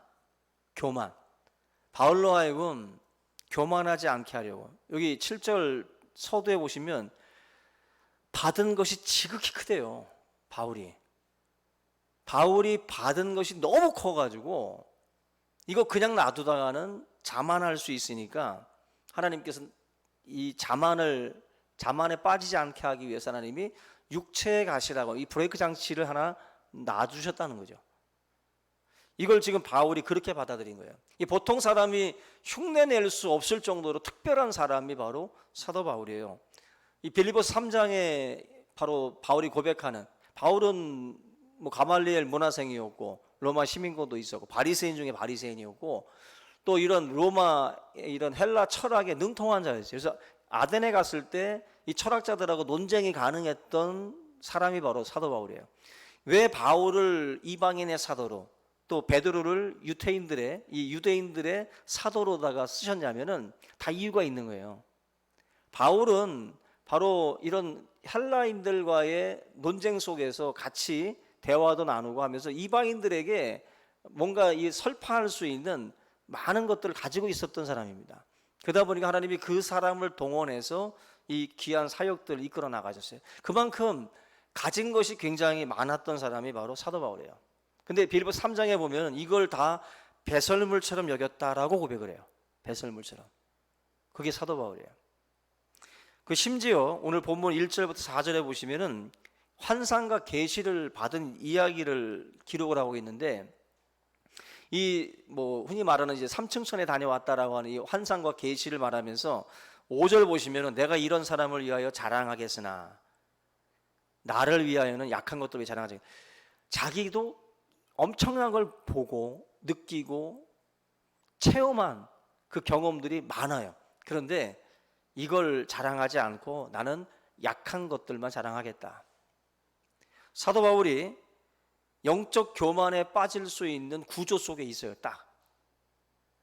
교만. 바울로 하여금 교만하지 않게 하려고. 여기 7절 서두에 보시면 받은 것이 지극히 크대요. 바울이 받은 것이 너무 커가지고 이거 그냥 놔두다가는 자만할 수 있으니까 하나님께서 이 자만에 빠지지 않게 하기 위해서 하나님이 육체의 가시라고 이 브레이크 장치를 하나 놔주셨다는 거죠. 이걸 지금 바울이 그렇게 받아들인 거예요. 이 보통 사람이 흉내낼 수 없을 정도로 특별한 사람이 바로 사도 바울이에요. 이 빌립보서 3장에 바로 바울이 고백하는 바울은 뭐 가말리엘 문화생이었고 로마 시민권도 있었고 바리새인 중에 바리새인이었고 또 이런 로마 이런 헬라 철학에 능통한 자였어요. 그래서 아덴에 갔을 때 이 철학자들하고 논쟁이 가능했던 사람이 바로 사도 바울이에요. 왜 바울을 이방인의 사도로 또 베드로를 유대인들의 사도로다가 쓰셨냐면은 다 이유가 있는 거예요. 바울은 바로 이런 헬라인들과의 논쟁 속에서 같이 대화도 나누고 하면서 이방인들에게 뭔가 이 설파할 수 있는 많은 것들을 가지고 있었던 사람입니다. 그러다 보니까 하나님이 그 사람을 동원해서 이 귀한 사역들을 이끌어 나가셨어요. 그만큼 가진 것이 굉장히 많았던 사람이 바로 사도 바울이에요. 근데 빌립보 3장에 보면 이걸 다 배설물처럼 여겼다라고 고백을 해요. 배설물처럼. 그게 사도 바울이에요. 그 심지어 오늘 본문 1절부터 4절에 보시면은 환상과 계시를 받은 이야기를 기록을 하고 있는데 이 뭐 흔히 말하는 이제 삼층천에 다녀왔다라고 하는 이 환상과 계시를 말하면서 5절 보시면은 내가 이런 사람을 위하여 자랑하겠으나 나를 위하여는 약한 것들을 자랑하지. 자기도 엄청난 걸 보고 느끼고 체험한 그 경험들이 많아요. 그런데 이걸 자랑하지 않고 나는 약한 것들만 자랑하겠다. 사도 바울이 영적 교만에 빠질 수 있는 구조 속에 있어요. 딱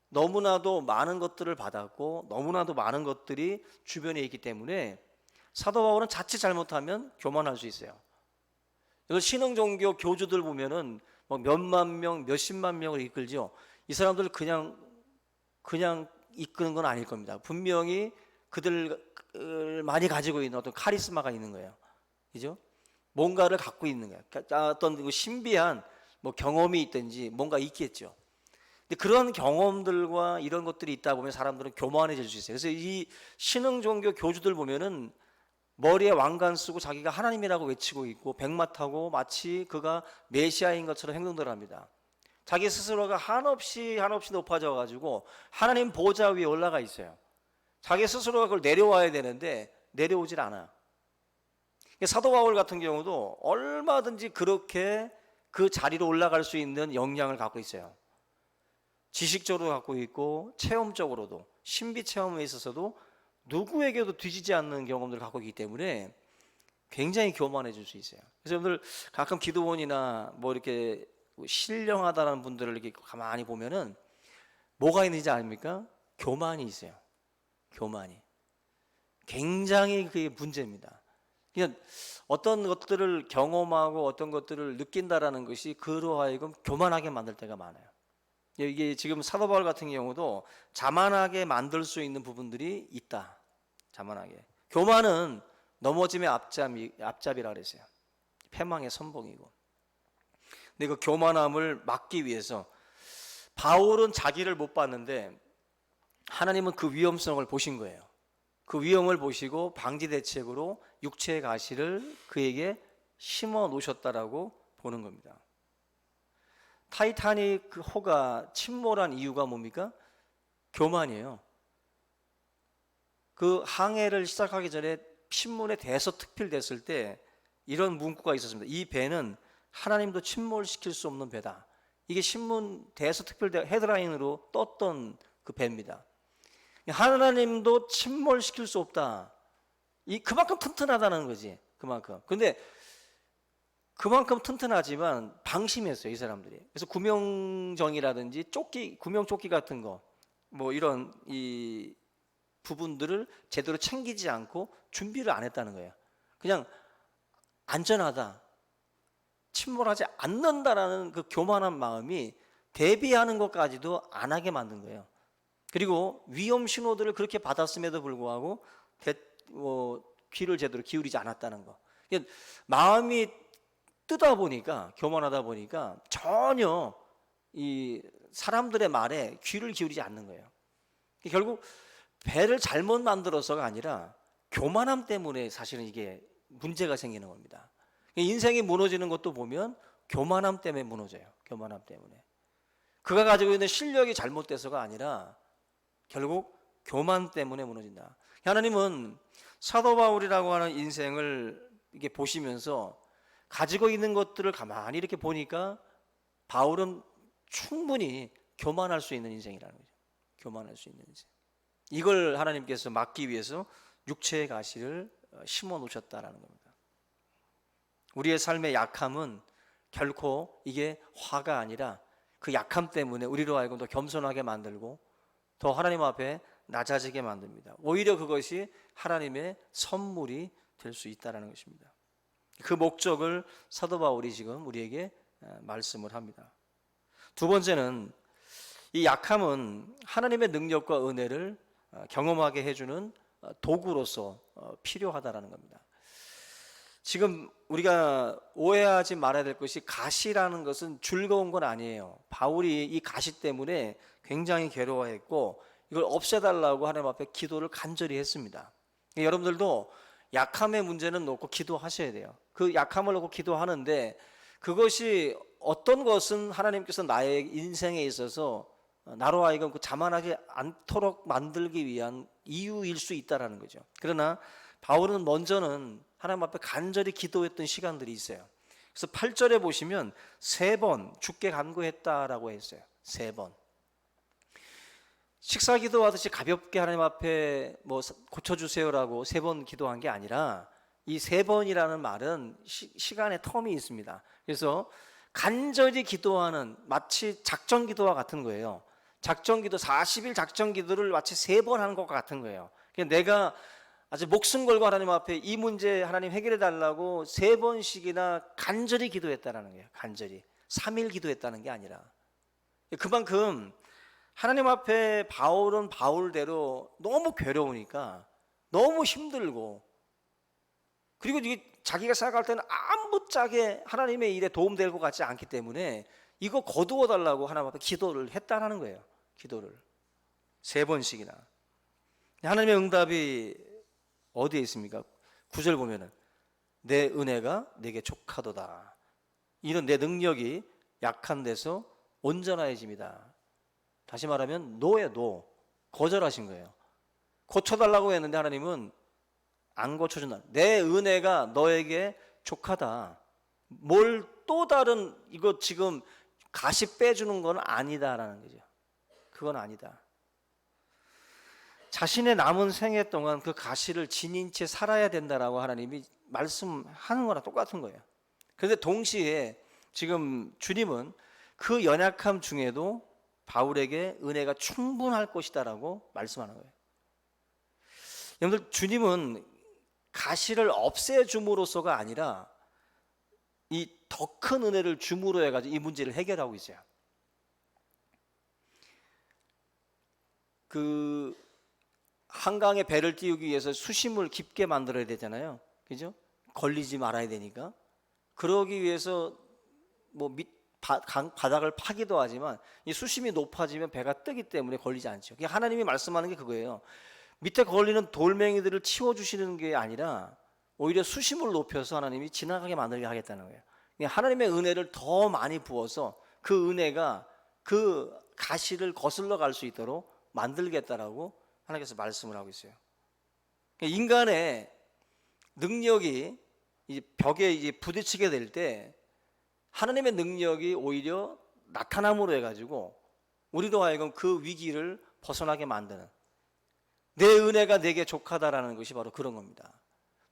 너무나도 많은 것들을 받았고 너무나도 많은 것들이 주변에 있기 때문에 사도 바울은 자칫 잘못하면 교만할 수 있어요. 그래서 신흥 종교 교주들 보면은 뭐 몇만 명, 몇십만 명을 이끌죠. 이 사람들 그냥 이끄는 건 아닐 겁니다. 분명히 그들 많이 가지고 있는 어떤 카리스마가 있는 거예요. 그죠? 뭔가를 갖고 있는 거예요. 어떤 신비한 뭐 경험이 있든지 뭔가 있겠죠. 근데 그런 경험들과 이런 것들이 있다 보면 사람들은 교만해질 수 있어요. 그래서 이 신흥 종교 교주들 보면은 머리에 왕관 쓰고 자기가 하나님이라고 외치고 있고 백마 타고 마치 그가 메시아인 것처럼 행동들 합니다. 자기 스스로가 한없이 높아져 가지고 하나님 보좌 위에 올라가 있어요. 자기 스스로가 그걸 내려와야 되는데 내려오질 않아요. 사도 바울 같은 경우도 얼마든지 그렇게 그 자리로 올라갈 수 있는 역량을 갖고 있어요. 지식적으로 갖고 있고 체험적으로도 신비 체험에 있어서도 누구에게도 뒤지지 않는 경험들을 갖고 있기 때문에 굉장히 교만해질 수 있어요. 그래서 여러분들 가끔 기도원이나 뭐 이렇게 신령하다는 분들을 이렇게 가만히 보면은 뭐가 있는지 아닙니까? 교만이 있어요. 교만이 굉장히 그게 문제입니다. 그냥 어떤 것들을 경험하고 어떤 것들을 느낀다라는 것이 그로 하여금 교만하게 만들 때가 많아요. 이게 지금 사도 바울 같은 경우도 자만하게 만들 수 있는 부분들이 있다. 자만하게. 교만은 넘어짐의 앞잡이라 그랬어요. 패망의 선봉이고. 근데 그 교만함을 막기 위해서 바울은 자기를 못 봤는데 하나님은 그 위험성을 보신 거예요. 그 위험을 보시고 방지 대책으로 육체의 가시를 그에게 심어 놓으셨다라고 보는 겁니다. 타이타닉 호가 침몰한 이유가 뭡니까? 교만이에요. 그 항해를 시작하기 전에 신문에 대서특필됐을 때 이런 문구가 있었습니다. 이 배는 하나님도 침몰시킬 수 없는 배다. 이게 신문 대서특필 헤드라인으로 떴던 그 배입니다. 하나님도 침몰시킬 수 없다. 그만큼 튼튼하다는 거지. 그만큼. 근데 그만큼 튼튼하지만 방심했어요, 이 사람들이. 그래서 구명정이라든지 구명조끼 같은 거, 뭐 이런 이 부분들을 제대로 챙기지 않고 준비를 안 했다는 거예요. 그냥 안전하다, 침몰하지 않는다라는 그 교만한 마음이 대비하는 것까지도 안 하게 만든 거예요. 그리고 위험 신호들을 그렇게 받았음에도 불구하고 귀를 제대로 기울이지 않았다는 거. 마음이 뜨다 보니까, 교만하다 보니까 전혀 이 사람들의 말에 귀를 기울이지 않는 거예요. 결국 배를 잘못 만들어서가 아니라 교만함 때문에 사실은 이게 문제가 생기는 겁니다. 인생이 무너지는 것도 보면 교만함 때문에 무너져요. 교만함 때문에. 그가 가지고 있는 실력이 잘못돼서가 아니라 결국 교만 때문에 무너진다. 하나님은 사도 바울이라고 하는 인생을 이렇게 보시면서 가지고 있는 것들을 가만히 이렇게 보니까 바울은 충분히 교만할 수 있는 인생이라는 거죠. 교만할 수 있는 인생. 이걸 하나님께서 막기 위해서 육체의 가시를 심어 놓으셨다라는 겁니다. 우리의 삶의 약함은 결코 이게 화가 아니라 그 약함 때문에 우리로 하여금 더 겸손하게 만들고 더 하나님 앞에 낮아지게 만듭니다. 오히려 그것이 하나님의 선물이 될 수 있다는 것입니다. 그 목적을 사도 바울이 지금 우리에게 말씀을 합니다. 두 번째는 이 약함은 하나님의 능력과 은혜를 경험하게 해주는 도구로서 필요하다라는 겁니다. 지금 우리가 오해하지 말아야 될 것이 가시라는 것은 즐거운 건 아니에요. 바울이 이 가시 때문에 굉장히 괴로워했고 이걸 없애달라고 하나님 앞에 기도를 간절히 했습니다. 여러분들도 약함의 문제는 놓고 기도하셔야 돼요. 그 약함을 놓고 기도하는데 그것이 어떤 것은 하나님께서 나의 인생에 있어서 나로 하여금 그 자만하지 않도록 만들기 위한 이유일 수 있다라는 거죠. 그러나 바울은 먼저는 하나님 앞에 간절히 기도했던 시간들이 있어요. 그래서 8절에 보시면 3번 죽게 간구했다라고 했어요. 3번. 식사 기도하듯이 가볍게 하나님 앞에 뭐 고쳐주세요라고 3번 기도한 게 아니라 이 3번이라는 말은 시간의 텀이 있습니다. 그래서 간절히 기도하는 마치 작전 기도와 같은 거예요. 작전 기도 40일 작전 기도를 마치 3번 하는 것과 같은 거예요. 내가 아주 목숨 걸고 하나님 앞에 이 문제 하나님 해결해 달라고 3번씩이나 간절히 기도했다라는 거예요. 간절히 3일 기도했다는 게 아니라 그만큼 하나님 앞에 바울은 바울대로 너무 괴로우니까 너무 힘들고 그리고 이게 자기가 생각할 때는 아무짝에 하나님의 일에 도움될 것 같지 않기 때문에 이거 거두어 달라고 하나님 앞에 기도를 했다라는 거예요. 기도를 3번씩이나. 하나님의 응답이 어디에 있습니까? 9절 보면은 내 은혜가 내게 족하도다. 이런 내 능력이 약한 데서 온전해집니다. 다시 말하면 노예요. 거절하신 거예요. 고쳐달라고 했는데 하나님은 안 고쳐준다. 내 은혜가 너에게 족하다. 뭘 또 다른 이거 지금 가시 빼주는 건 아니다라는 거죠. 그건 아니다. 자신의 남은 생애 동안 그 가시를 지닌 채 살아야 된다라고 하나님이 말씀하는 거랑 똑같은 거예요. 그런데 동시에 지금 주님은 그 연약함 중에도 바울에게 은혜가 충분할 것이다라고 말씀하는 거예요. 여러분들 주님은 가시를 없애줌으로써가 아니라 이 더 큰 은혜를 줌으로 해가지고 이 문제를 해결하고 있어요. 그 한강에 배를 띄우기 위해서 수심을 깊게 만들어야 되잖아요. 그죠? 걸리지 말아야 되니까. 그러기 위해서 뭐 바닥을 파기도 하지만 이 수심이 높아지면 배가 뜨기 때문에 걸리지 않죠. 하나님이 말씀하는 게 그거예요. 밑에 걸리는 돌멩이들을 치워주시는 게 아니라 오히려 수심을 높여서 하나님이 지나가게 만들게 하겠다는 거예요. 하나님의 은혜를 더 많이 부어서 그 은혜가 그 가시를 거슬러 갈 수 있도록 만들겠다라고 하나님께서 말씀을 하고 있어요. 인간의 능력이 벽에 이제 부딪히게 될 때 하나님의 능력이 오히려 나타남으로 해가지고 우리로 하여금 그 위기를 벗어나게 만드는 내 은혜가 내게 족하다라는 것이 바로 그런 겁니다.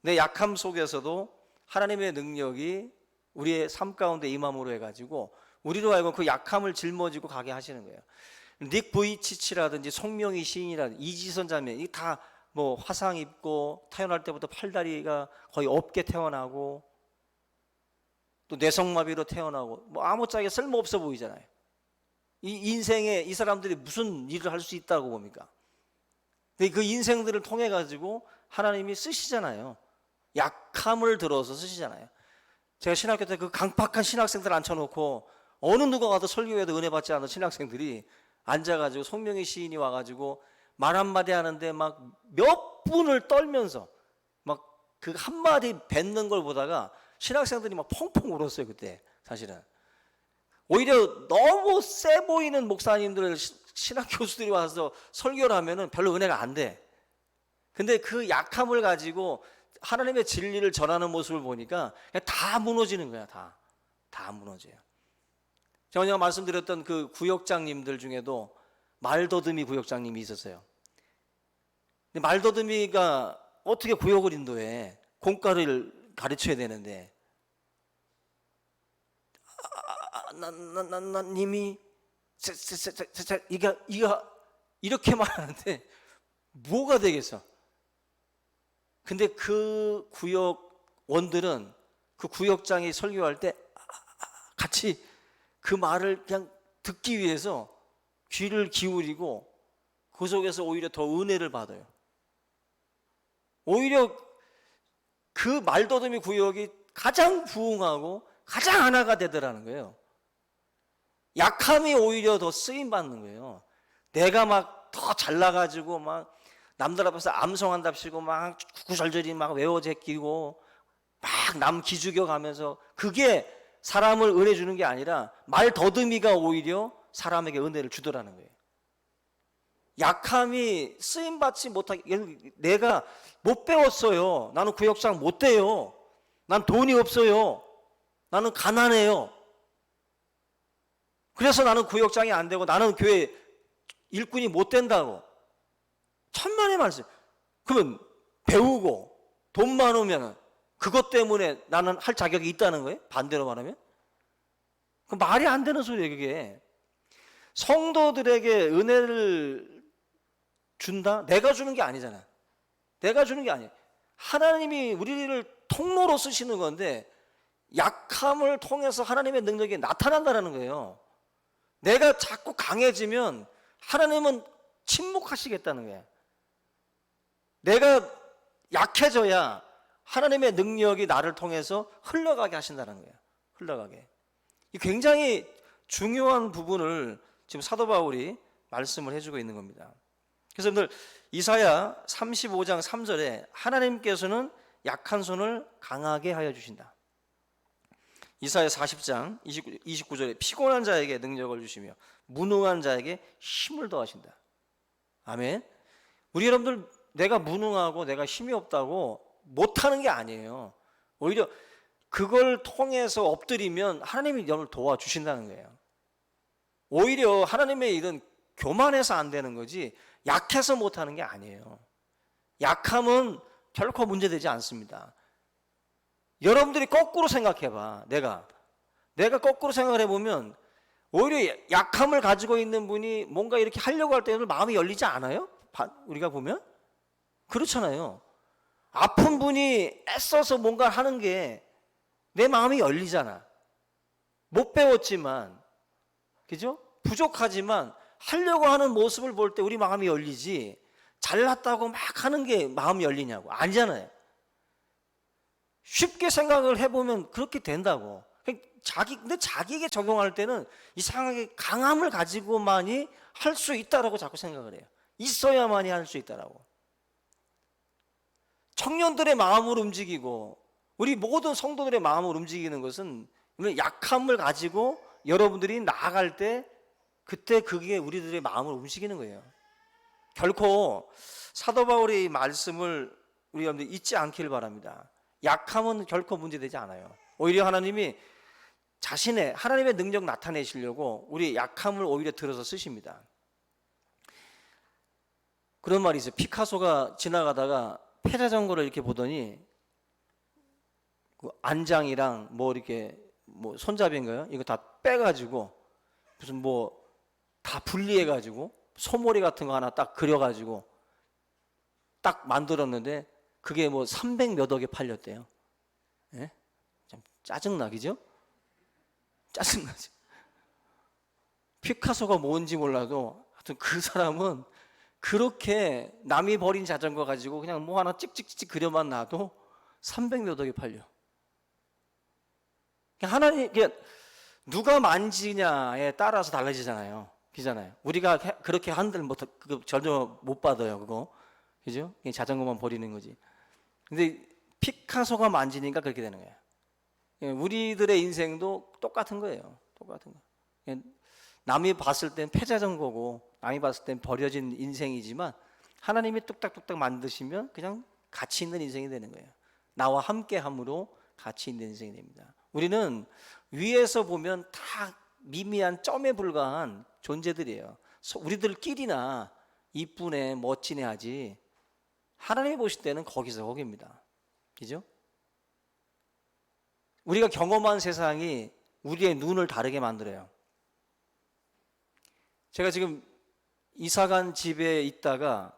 내 약함 속에서도 하나님의 능력이 우리의 삶 가운데 임함으로 해가지고 우리로 하여금 그 약함을 짊어지고 가게 하시는 거예요. 닉 부이치치라든지 송명희 시인이라든지 이지선 자매 이 다 뭐 화상 입고 태어날 때부터 팔다리가 거의 없게 태어나고 또 뇌성마비로 태어나고 뭐 아무짝에 쓸모없어 보이잖아요. 이 인생에 이 사람들이 무슨 일을 할 수 있다고 봅니까? 근데 그 인생들을 통해 가지고 하나님이 쓰시잖아요. 약함을 들어서 쓰시잖아요. 제가 신학교 때 그 강팍한 신학생들 앉혀놓고 어느 누가 가도 설교에도 은혜 받지 않은 신학생들이 앉아가지고 송명희 시인이 와가지고 말 한마디 하는데 막 몇 분을 떨면서 막 그 한마디 뱉는 걸 보다가 신학생들이 막 펑펑 울었어요. 그때 사실은 오히려 너무 세 보이는 목사님들 신학 교수들이 와서 설교를 하면은 별로 은혜가 안 돼. 근데 그 약함을 가지고 하나님의 진리를 전하는 모습을 보니까 그냥 다 무너지는 거야. 다 무너져요. 제가 말씀드렸던 그 구역장님들 중에도 말더듬이 구역장님이 있었어요. 근데 말더듬이가 어떻게 구역을 인도해? 공과를 가르쳐야 되는데 님이 이가 이렇게 말하는데 뭐가 되겠어? 근데 그 구역원들은 그 구역장이 설교할 때 같이 그 말을 그냥 듣기 위해서 귀를 기울이고 그 속에서 오히려 더 은혜를 받아요. 오히려 그 말더듬이 구역이 가장 부흥하고 가장 하나가 되더라는 거예요. 약함이 오히려 더 쓰임 받는 거예요. 내가 막 더 잘나가지고 막 남들 앞에서 암송한답시고 막 구구절절히 막 외워 제끼고 막 남 기죽여 가면서 그게 사람을 은혜 주는 게 아니라 말 더듬이가 오히려 사람에게 은혜를 주더라는 거예요. 약함이 쓰임 받지 못하게, 내가 못 배웠어요. 나는 구역장 못 돼요. 난 돈이 없어요. 나는 가난해요. 그래서 나는 구역장이 안 되고 나는 교회 일꾼이 못 된다고. 천만의 말씀. 그러면 배우고 돈 많으면 그것 때문에 나는 할 자격이 있다는 거예요? 반대로 말하면? 그 말이 안 되는 소리예요, 그게. 성도들에게 은혜를 준다? 내가 주는 게 아니잖아. 내가 주는 게 아니에요. 하나님이 우리를 통로로 쓰시는 건데 약함을 통해서 하나님의 능력이 나타난다는 거예요. 내가 자꾸 강해지면 하나님은 침묵하시겠다는 거예요. 내가 약해져야 하나님의 능력이 나를 통해서 흘러가게 하신다는 거예요. 흘러가게. 이 굉장히 중요한 부분을 지금 사도 바울이 말씀을 해주고 있는 겁니다. 그래서 여러분들 이사야 35장 3절에 하나님께서는 약한 손을 강하게 하여 주신다. 이사야 40장 29절에 피곤한 자에게 능력을 주시며 무능한 자에게 힘을 더하신다. 아멘. 우리 여러분들 내가 무능하고 내가 힘이 없다고 못하는 게 아니에요. 오히려 그걸 통해서 엎드리면 하나님이 여러분을 도와주신다는 거예요. 오히려 하나님의 일은 교만해서 안 되는 거지 약해서 못하는 게 아니에요. 약함은 결코 문제되지 않습니다. 여러분들이 거꾸로 생각해봐. 내가 거꾸로 생각을 해보면 오히려 약함을 가지고 있는 분이 뭔가 이렇게 하려고 할 때는 마음이 열리지 않아요? 우리가 보면 그렇잖아요. 아픈 분이 애써서 뭔가 하는 게 내 마음이 열리잖아. 못 배웠지만, 그죠? 부족하지만 하려고 하는 모습을 볼 때 우리 마음이 열리지, 잘났다고 막 하는 게 마음이 열리냐고. 아니잖아요. 쉽게 생각을 해보면 그렇게 된다고. 근데 자기에게 적용할 때는 이상하게 강함을 가지고만이 할 수 있다라고 자꾸 생각을 해요. 있어야만이 할 수 있다라고. 청년들의 마음을 움직이고 우리 모든 성도들의 마음을 움직이는 것은 약함을 가지고 여러분들이 나아갈 때 그때 그게 우리들의 마음을 움직이는 거예요. 결코 사도 바울의 말씀을 우리 여러분들 잊지 않기를 바랍니다. 약함은 결코 문제되지 않아요. 오히려 하나님이 자신의 하나님의 능력 나타내시려고 우리 약함을 오히려 들어서 쓰십니다. 그런 말이 있어요. 피카소가 지나가다가 패자전거를 이렇게 보더니 그 안장이랑 뭐 이렇게 뭐 손잡이인가요? 이거 다 빼가지고 무슨 뭐 다 분리해가지고 소머리 같은 거 하나 딱 그려가지고 딱 만들었는데 그게 뭐 300몇 억에 팔렸대요. 예? 참 짜증나, 그죠? 짜증나지. 피카소가 뭔지 몰라도 하여튼 그 사람은 그렇게 남이 버린 자전거 가지고 그냥 뭐 하나 찍찍찍 그려만 놔도 300몇 억에 팔려. 하나님, 누가 만지냐에 따라서 달라지잖아요. 그잖아요. 우리가 그렇게 한들 뭐 전혀 못 받아요, 그거. 그죠? 자전거만 버리는 거지. 근데 피카소가 만지니까 그렇게 되는 거예요. 우리들의 인생도 똑같은 거예요. 똑같은 거. 남이 봤을 땐 패자전거고 남이 봤을 땐 버려진 인생이지만 하나님이 뚝딱뚝딱 만드시면 그냥 가치 있는 인생이 되는 거예요. 나와 함께 함으로 가치 있는 인생이 됩니다. 우리는 위에서 보면 다 미미한 점에 불과한 존재들이에요. 우리들끼리나 이쁘네 멋지네 하지 하나님이 보실 때는 거기서 거기입니다. 그죠? 우리가 경험한 세상이 우리의 눈을 다르게 만들어요. 제가 지금 이사간 집에 있다가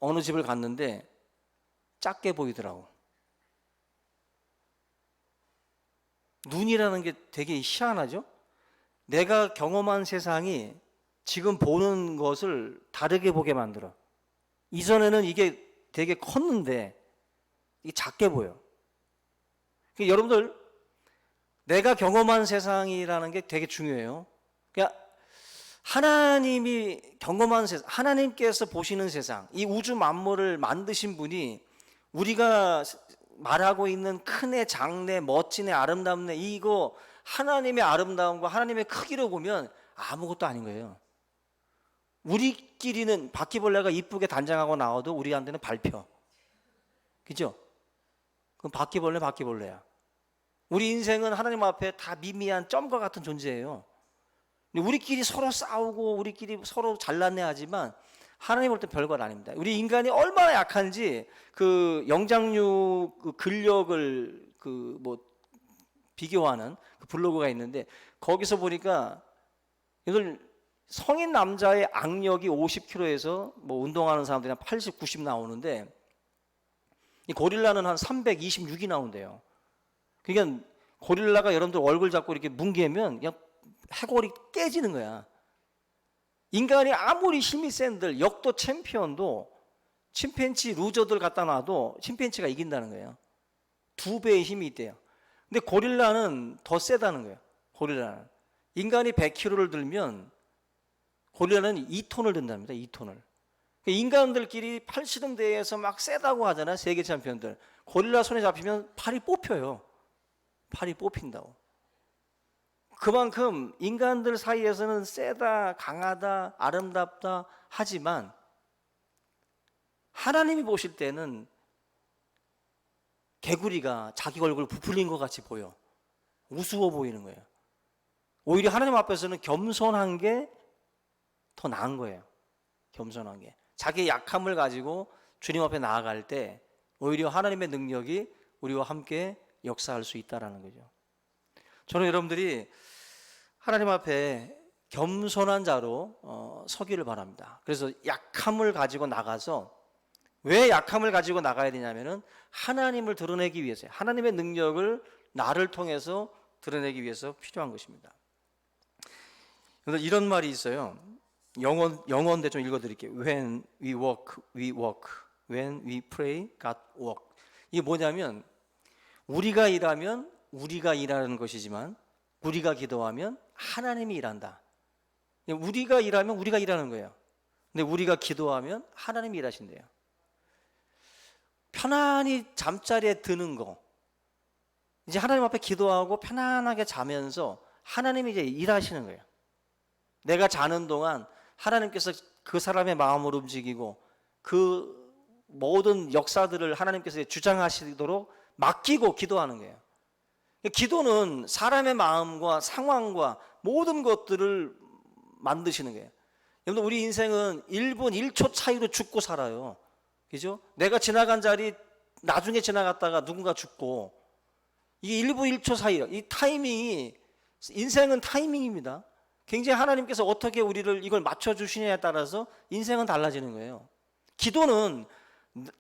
어느 집을 갔는데 작게 보이더라고. 눈이라는 게 되게 희한하죠? 내가 경험한 세상이 지금 보는 것을 다르게 보게 만들어. 이전에는 이게 되게 컸는데 이게 작게 보여. 그러니까 여러분들 내가 경험한 세상이라는 게 되게 중요해요. 그러니까 하나님이 경험한 세상, 하나님께서 보시는 세상, 이 우주 만물을 만드신 분이 우리가 말하고 있는 큰애, 장래, 멋진애, 아름답네 이거 하나님의 아름다움과 하나님의 크기로 보면 아무것도 아닌 거예요. 우리끼리는 바퀴벌레가 이쁘게 단장하고 나와도 우리한테는 밟혀. 그죠? 그럼 바퀴벌레야. 우리 인생은 하나님 앞에 다 미미한 점과 같은 존재예요. 우리끼리 서로 싸우고 우리끼리 서로 잘났네 하지만 하나님 볼 때 별것 아닙니다. 우리 인간이 얼마나 약한지 그 영장류 그 근력을 그 뭐 비교하는 그 블로그가 있는데 거기서 보니까 이들 성인 남자의 악력이 50kg에서 뭐 운동하는 사람들이 한 80, 90 나오는데 이 고릴라는 한 326이 나온대요. 그러니까 고릴라가 여러분들 얼굴 잡고 이렇게 뭉개면 그냥 해골이 깨지는 거야. 인간이 아무리 힘이 센들 역도 챔피언도 침팬지 루저들 갖다 놔도 침팬지가 이긴다는 거예요. 2배의 힘이 있대요. 근데 고릴라는 더 세다는 거예요. 고릴라는 인간이 100kg를 들면 고릴라는 2톤을 든답니다. 2톤을. 인간들끼리 팔씨름대회에서 막 세다고 하잖아요. 세계 챔피언들. 고릴라 손에 잡히면 팔이 뽑혀요. 팔이 뽑힌다고. 그만큼 인간들 사이에서는 세다, 강하다, 아름답다 하지만 하나님이 보실 때는 개구리가 자기 얼굴 부풀린 것 같이 보여. 우스워 보이는 거예요. 오히려 하나님 앞에서는 겸손한 게 더 나은 거예요. 겸손한 게. 자기의 약함을 가지고 주님 앞에 나아갈 때 오히려 하나님의 능력이 우리와 함께 역사할 수 있다는 거죠. 저는 여러분들이 하나님 앞에 겸손한 자로 서기를 바랍니다. 그래서 약함을 가지고 나가서 왜 약함을 가지고 나가야 되냐면은 하나님을 드러내기 위해서요. 하나님의 능력을 나를 통해서 드러내기 위해서 필요한 것입니다. 그래서 이런 말이 있어요. 영어인데 좀 읽어드릴게요. When we walk, we walk. When we pray, God walk. 이게 뭐냐면 우리가 일하면 우리가 일하는 것이지만 우리가 기도하면 하나님이 일한다. 우리가 일하면 우리가 일하는 거예요. 근데 우리가 기도하면 하나님이 일하신대요. 편안히 잠자리에 드는 거, 이제 하나님 앞에 기도하고 편안하게 자면서 하나님이 이제 일하시는 거예요. 내가 자는 동안 하나님께서 그 사람의 마음을 움직이고 그 모든 역사들을 하나님께서 주장하시도록 맡기고 기도하는 거예요. 기도는 사람의 마음과 상황과 모든 것들을 만드시는 거예요. 여러분, 우리 인생은 1분 1초 차이로 죽고 살아요. 그죠? 내가 지나간 자리 나중에 지나갔다가 누군가 죽고, 이게 1분 1초 사이요. 이 타이밍이, 인생은 타이밍입니다. 굉장히 하나님께서 어떻게 우리를 이걸 맞춰주시냐에 따라서 인생은 달라지는 거예요. 기도는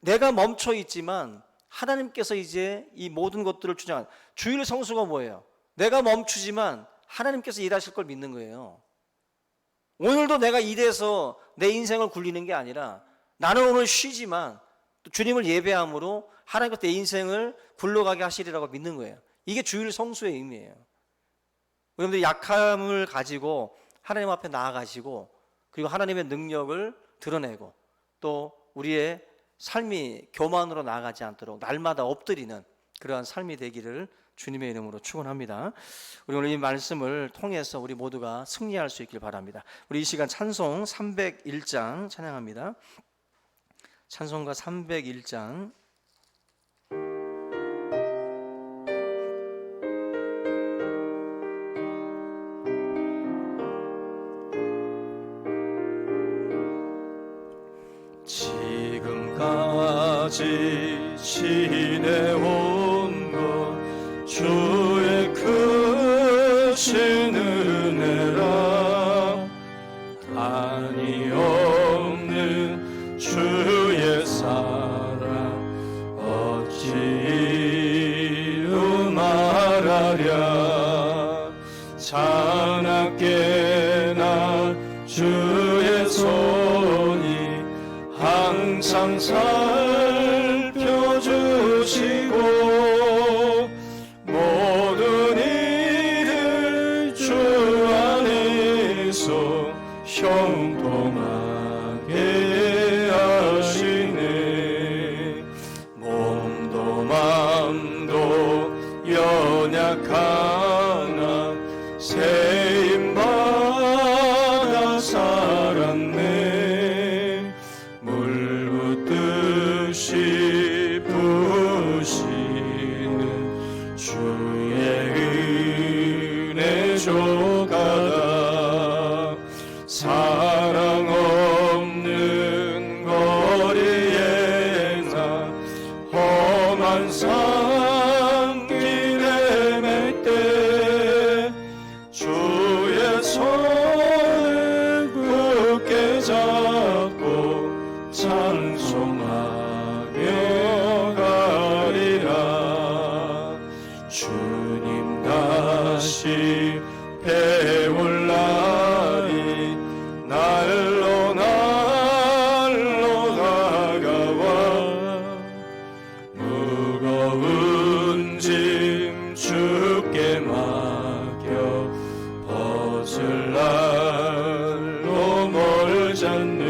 내가 멈춰 있지만 하나님께서 이제 이 모든 것들을 주장한, 주일 성수가 뭐예요? 내가 멈추지만 하나님께서 일하실 걸 믿는 거예요. 오늘도 내가 일해서 내 인생을 굴리는 게 아니라 나는 오늘 쉬지만 또 주님을 예배함으로 하나님께서 내 인생을 굴러가게 하시리라고 믿는 거예요. 이게 주일 성수의 의미예요. 여러분들 약함을 가지고 하나님 앞에 나아가시고 그리고 하나님의 능력을 드러내고 또 우리의 삶이 교만으로 나아가지 않도록 날마다 엎드리는 그러한 삶이 되기를 주님의 이름으로 축원합니다. 우리 오늘 이 말씀을 통해서 우리 모두가 승리할 수 있길 바랍니다. 우리 이 시간 찬송 301장 찬양합니다. 찬송가 301장 지금까지 지내온 것 주의 크신 은혜라 한이 없는 주의 사랑 어찌 이루 말하랴 자나깨나 주의 손이 항상 살펴주시고 모든 일을 주 안에서 형통하게 하시네 몸도 맘도 연약하나 세임받아 살았네 물 붓듯이 부으시는 주의 은혜 조가다 사랑 없는 거리에 나 험한 산길 헤맬 때 주의 손을 굳게 잡고 찬송하며 가리라 주님 다시 배울 날이 날로 날로 다가와 무거운 짐 주께 맡겨 벗을 날로 멀잖네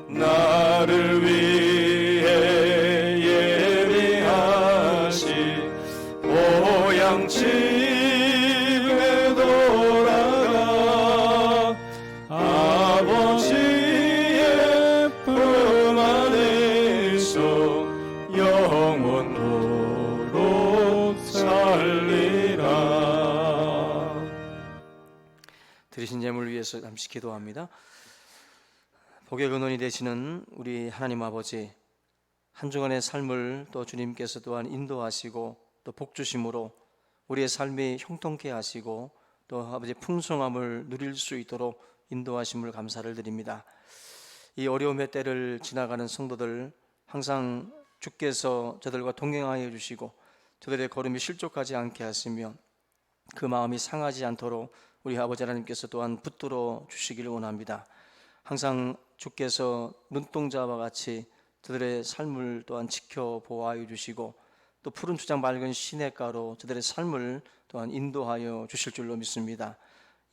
나를 위해 예비하신 고향 집에 돌아가 아버지의 품 안에서 영원토록 살리라. 드리신 예물 위해서 잠시 기도합니다. 복의 근원이 되시는 우리 하나님 아버지, 한 주간의 삶을 또 주님께서 또한 인도하시고 또 복주심으로 우리의 삶이 형통케 하시고 또 아버지 풍성함을 누릴 수 있도록 인도하심을 감사를 드립니다. 이 어려움의 때를 지나가는 성도들 항상 주께서 저들과 동행하여 주시고 저들의 걸음이 실족하지 않게 하시며 그 마음이 상하지 않도록 우리 아버지 하나님께서 또한 붙들어 주시기를 원합니다. 항상 주께서 눈동자와 같이 저들의 삶을 또한 지켜보아여 주시고 또 푸른 추장 맑은 시냇가로 저들의 삶을 또한 인도하여 주실 줄로 믿습니다.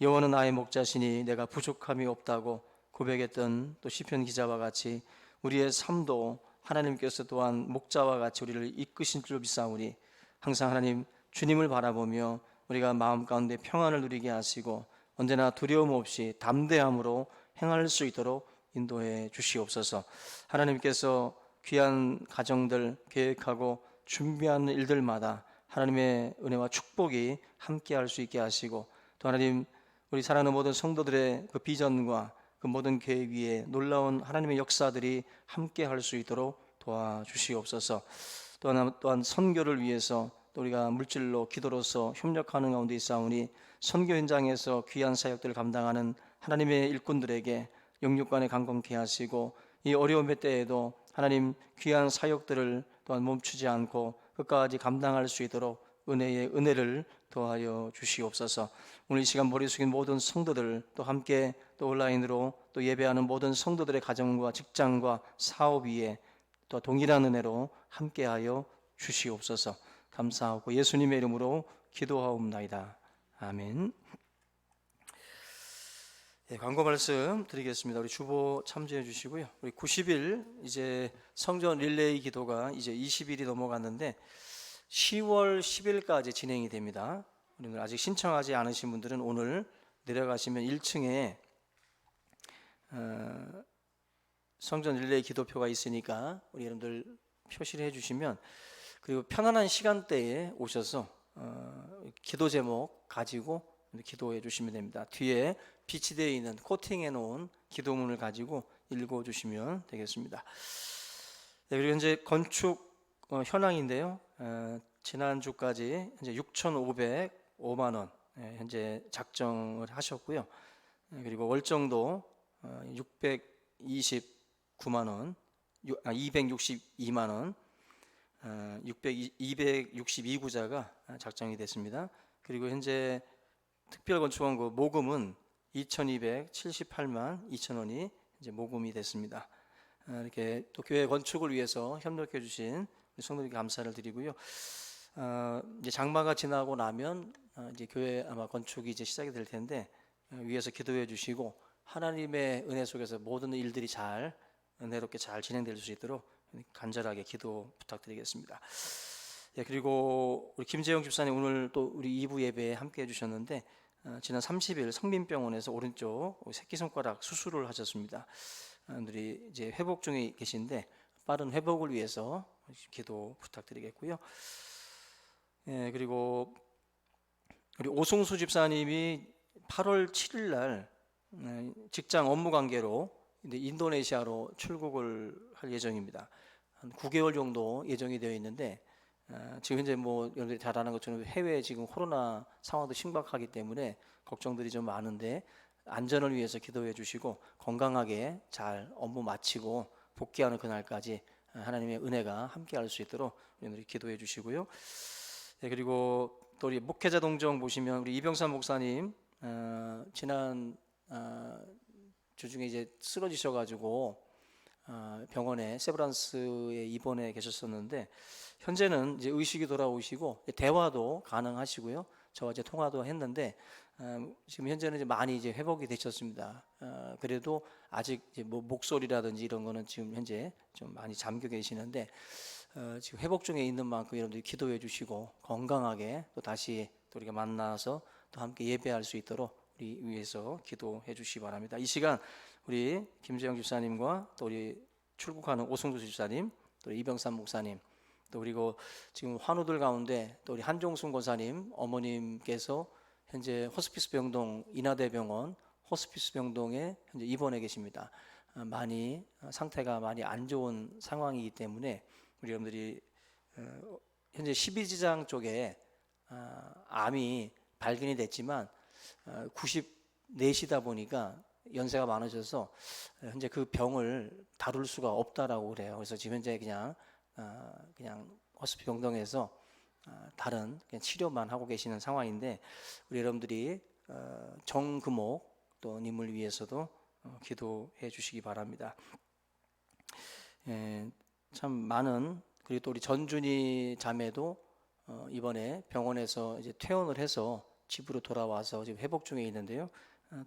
여호와는 나의 목자시니 내가 부족함이 없다고 고백했던 또 시편 기자와 같이 우리의 삶도 하나님께서 또한 목자와 같이 우리를 이끄신 줄로 믿사오니 항상 하나님 주님을 바라보며 우리가 마음 가운데 평안을 누리게 하시고 언제나 두려움 없이 담대함으로 행할 수 있도록 인도해 주시옵소서. 하나님께서 귀한 가정들 계획하고 준비하는 일들마다 하나님의 은혜와 축복이 함께할 수 있게 하시고 또 하나님 우리 사랑하는 모든 성도들의 그 비전과 그 모든 계획 위에 놀라운 하나님의 역사들이 함께할 수 있도록 도와주시옵소서. 또한 선교를 위해서 또 우리가 물질로 기도로서 협력하는 가운데 있사오니 선교 현장에서 귀한 사역들을 감당하는 하나님의 일꾼들에게 영육간에 강건케 하시고 이 어려움의 때에도 하나님 귀한 사역들을 또한 멈추지 않고 끝까지 감당할 수 있도록 은혜의 은혜를 더하여 주시옵소서. 오늘 이 시간 머리 숙인 모든 성도들 또 함께 또 온라인으로 또 예배하는 모든 성도들의 가정과 직장과 사업 위에 또 동일한 은혜로 함께하여 주시옵소서. 감사하고 예수님의 이름으로 기도하옵나이다. 아멘. 광고 말씀 드리겠습니다. 우리 주보 참조해 주시고요. 우리 90일 이제 성전 릴레이 기도가 이제 20일이 넘어갔는데 10월 10일까지 진행이 됩니다. 우리는 아직 신청하지 않으신 분들은 오늘 내려가시면 1층에 성전 릴레이 기도표가 있으니까 우리 여러분들 표시를 해주시면 그리고 편안한 시간대에 오셔서 기도 제목 가지고 기도해 주시면 됩니다. 뒤에 비치되어 있는 코팅해 놓은 기도문을 가지고 읽어 주시면 되겠습니다. 그리고 현재 건축 현황인데요. 지난주까지 현재 6,505만 원 현재 작정을 하셨고요. 그리고 월정도 629만 원, 262만 원, 262구자가 작정이 됐습니다. 그리고 현재 특별건축원고 모금은 2,278만 2천 원이 이제 모금이 됐습니다. 이렇게 또 교회 건축을 위해서 협력해 주신 성도님께 감사를 드리고요. 이제 장마가 지나고 나면 이제 교회 아마 건축이 이제 시작이 될 텐데 위에서 기도해 주시고 하나님의 은혜 속에서 모든 일들이 잘 은혜롭게 잘 진행될 수 있도록 간절하게 기도 부탁드리겠습니다. 그리고 우리 김재영 집사님 오늘 또 우리 2부 예배에 함께 해주셨는데 지난 30일 성민병원에서 오른쪽 새끼손가락 수술을 하셨습니다. 오늘이 이제 회복 중에 계신데 빠른 회복을 위해서 기도 부탁드리겠고요. 그리고 우리 오승수 집사님이 8월 7일 날 직장 업무 관계로 인도네시아로 출국을 할 예정입니다. 한 9개월 정도 예정이 되어 있는데 지금 현재 뭐 여러분들이 잘 아는 것처럼 해외 지금 코로나 상황도 심각하기 때문에 걱정들이 좀 많은데 안전을 위해서 기도해 주시고 건강하게 잘 업무 마치고 복귀하는 그날까지 하나님의 은혜가 함께할 수 있도록 여러분들이 기도해 주시고요. 그리고 또 우리 목회자 동정 보시면 우리 이병삼 목사님 지난 주 중에 이제 쓰러지셔가지고 병원에 세브란스에 입원해 계셨었는데 현재는 이제 의식이 돌아오시고 대화도 가능하시고요. 저와 이제 통화도 했는데 지금 현재는 이제 많이 이제 회복이 되셨습니다. 그래도 아직 이제 뭐 목소리라든지 이런 거는 지금 현재 좀 많이 잠겨 계시는데 지금 회복 중에 있는 만큼 여러분들이 기도해 주시고 건강하게 또 다시 또 우리가 만나서 또 함께 예배할 수 있도록 우리 위해서 기도해 주시기 바랍니다. 이 시간 우리 김재영 집사님과 또 우리 출국하는 오승수 집사님, 또 이병삼 목사님, 또 그리고 지금 환우들 가운데 또 우리 한종순 권사님 어머님께서 현재 호스피스 병동 인하대병원 호스피스 병동에 현재 입원해 계십니다. 많이 상태가 많이 안 좋은 상황이기 때문에 우리 여러분들이 현재 12지장 쪽에 암이 발견이 됐지만 94시다 보니까 연세가 많으셔서 현재 그 병을 다룰 수가 없다라고 그래요. 그래서 지금 현재 그냥 호스피스 병동에서 다른 그냥 치료만 하고 계시는 상황인데 우리 여러분들이 정금옥 또 님을 위해서도 기도해 주시기 바랍니다. 참 많은 그리고 또 우리 전준이 자매도 이번에 병원에서 이제 퇴원을 해서 집으로 돌아와서 지금 회복 중에 있는데요.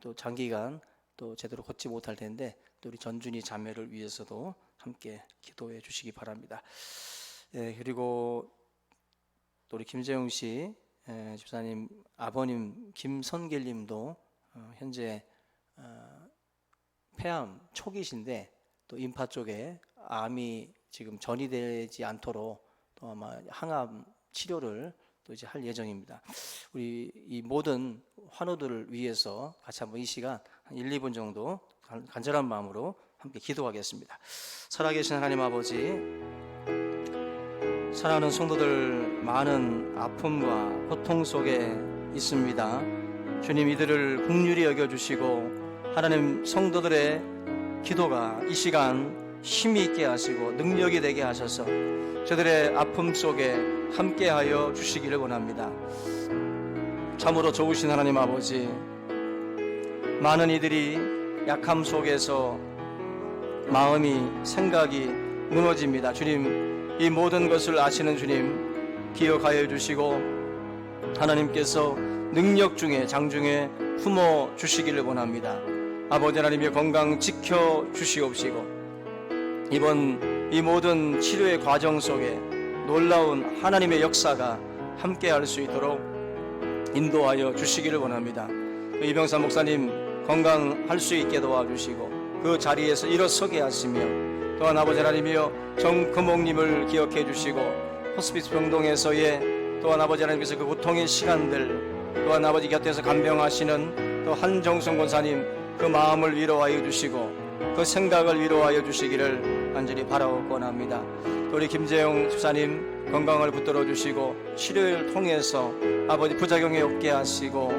또 장기간 또 제대로 걷지 못할 텐데 또 우리 전준이 자매를 위해서도 함께 기도해 주시기 바랍니다. 그리고 또 우리 김재용 씨 집사님 아버님 김선길님도 현재 폐암 초기신데 또 임파 쪽에 암이 지금 전이되지 않도록 또 아마 항암 치료를 또 이제 할 예정입니다. 우리 이 모든 환우들을 위해서 같이 한번 이 시간 한 1, 2분 정도 간절한 마음으로 함께 기도하겠습니다. 살아계신 하나님 아버지, 사랑하는 성도들 많은 아픔과 고통 속에 있습니다. 주님 이들을 긍휼히 여겨주시고 하나님 성도들의 기도가 이 시간 힘이 있게 하시고 능력이 되게 하셔서 저들의 아픔 속에 함께하여 주시기를 원합니다. 참으로 좋으신 하나님 아버지, 많은 이들이 약함 속에서 마음이 생각이 무너집니다. 주님 이 모든 것을 아시는 주님 기억하여 주시고 하나님께서 능력 중에 장중에 품어 주시기를 원합니다. 아버지 하나님의 건강 지켜 주시옵시고 이번 이 모든 치료의 과정 속에 놀라운 하나님의 역사가 함께할 수 있도록 인도하여 주시기를 원합니다. 이병삼 목사님 건강할 수 있게 도와주시고 그 자리에서 일어서게 하시며 또한 아버지 하나님이여 정금옥님을 기억해 주시고 호스피스 병동에서의 또한 아버지 하나님께서 그 고통의 시간들 또한 아버지 곁에서 간병하시는 또 한정순 권사님 그 마음을 위로하여 주시고 그 생각을 위로하여 주시기를 간절히 바라고 권합니다. 또 우리 김재영 집사님 건강을 붙들어 주시고 치료를 통해서 아버지 부작용이 없게 하시고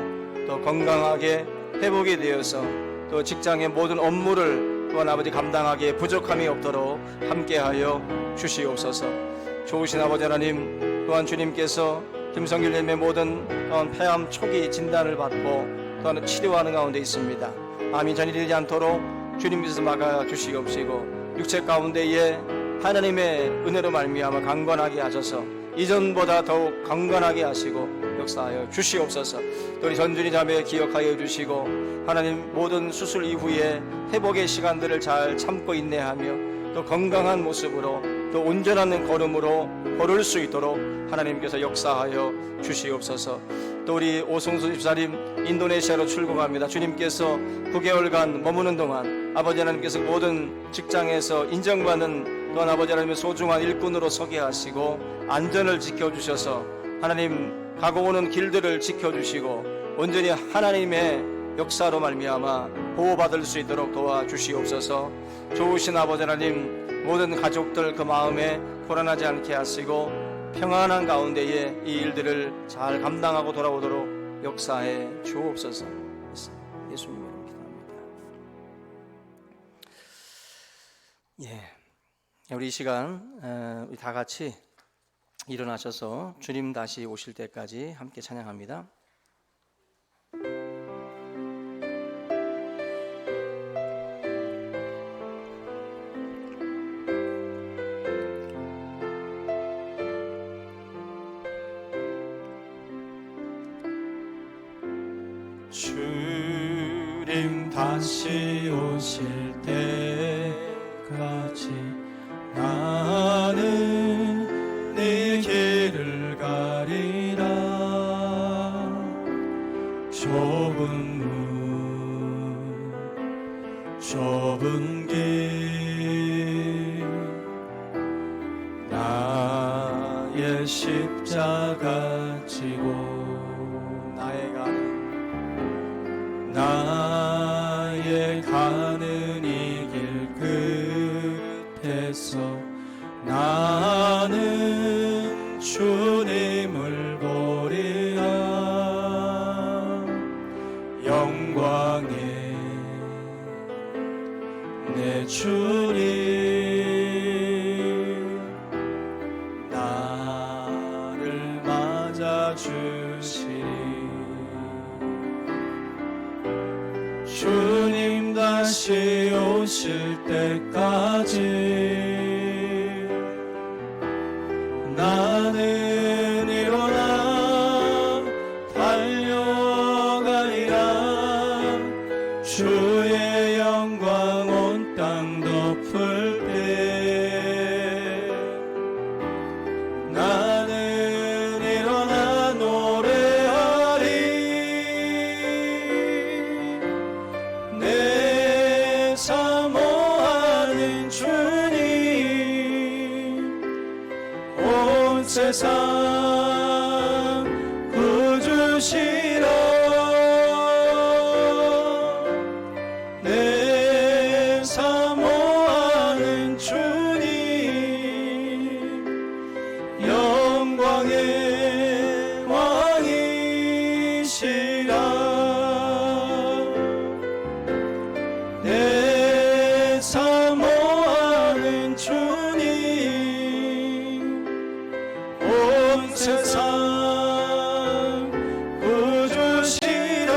또 건강하게 회복이 되어서 또 직장의 모든 업무를 또한 아버지 감당하기에 부족함이 없도록 함께하여 주시옵소서. 좋으신 아버지 하나님, 또한 주님께서 김성길님의 모든 또한 폐암 초기 진단을 받고 또한 치료하는 가운데 있습니다. 암이 전이되지 않도록 주님께서 막아주시옵시고 육체 가운데에 하나님의 은혜로 말미암아 강건하게 하셔서 이전보다 더욱 강건하게 하시고 역사하여 주시옵소서. 또 우리 전준이 자매 기억하여 주시고 하나님 모든 수술 이후에 회복의 시간들을 잘 참고 인내하며 또 건강한 모습으로 또 온전한 걸음으로 걸을 수 있도록 하나님께서 역사하여 주시옵소서. 또 우리 오성수 집사님 인도네시아로 출국합니다. 주님께서 9개월간 머무는 동안 아버지 하나님께서 모든 직장에서 인정받는 또한 아버지 하나님의 소중한 일꾼으로 서게 하시고 안전을 지켜주셔서 하나님 가고 오는 길들을 지켜주시고 온전히 하나님의 역사로 말미암아 보호받을 수 있도록 도와주시옵소서. 좋으신 아버지 하나님 모든 가족들 그 마음에 불안하지 않게 하시고 평안한 가운데에 이 일들을 잘 감당하고 돌아오도록 역사해 주옵소서. 예수님 이름으로 기도합니다. 우리 이 시간 우리 다 같이 일어나셔서 주님 다시 오실 때까지 함께 찬양합니다. 주님 다시 오실 때까지 나는 네 길을 가리라. 좁은 문 좁은 길 나의 십자가 지고 나의 가는 이 길 끝에서 나는 주님을 보리라. 영광의 내 주님 나를 맞아주시리. 주님 다시 오실 때까지 나는 일어나 달려가리라. 주의 영광 온 땅 덮을 때 나는 일어나 노래하리. 내 사모하는 주님 온 세상 구주시라. 내 사모하는 주님 영광의 왕이시라. 내 사모하는 주님 온 세상 구주시라.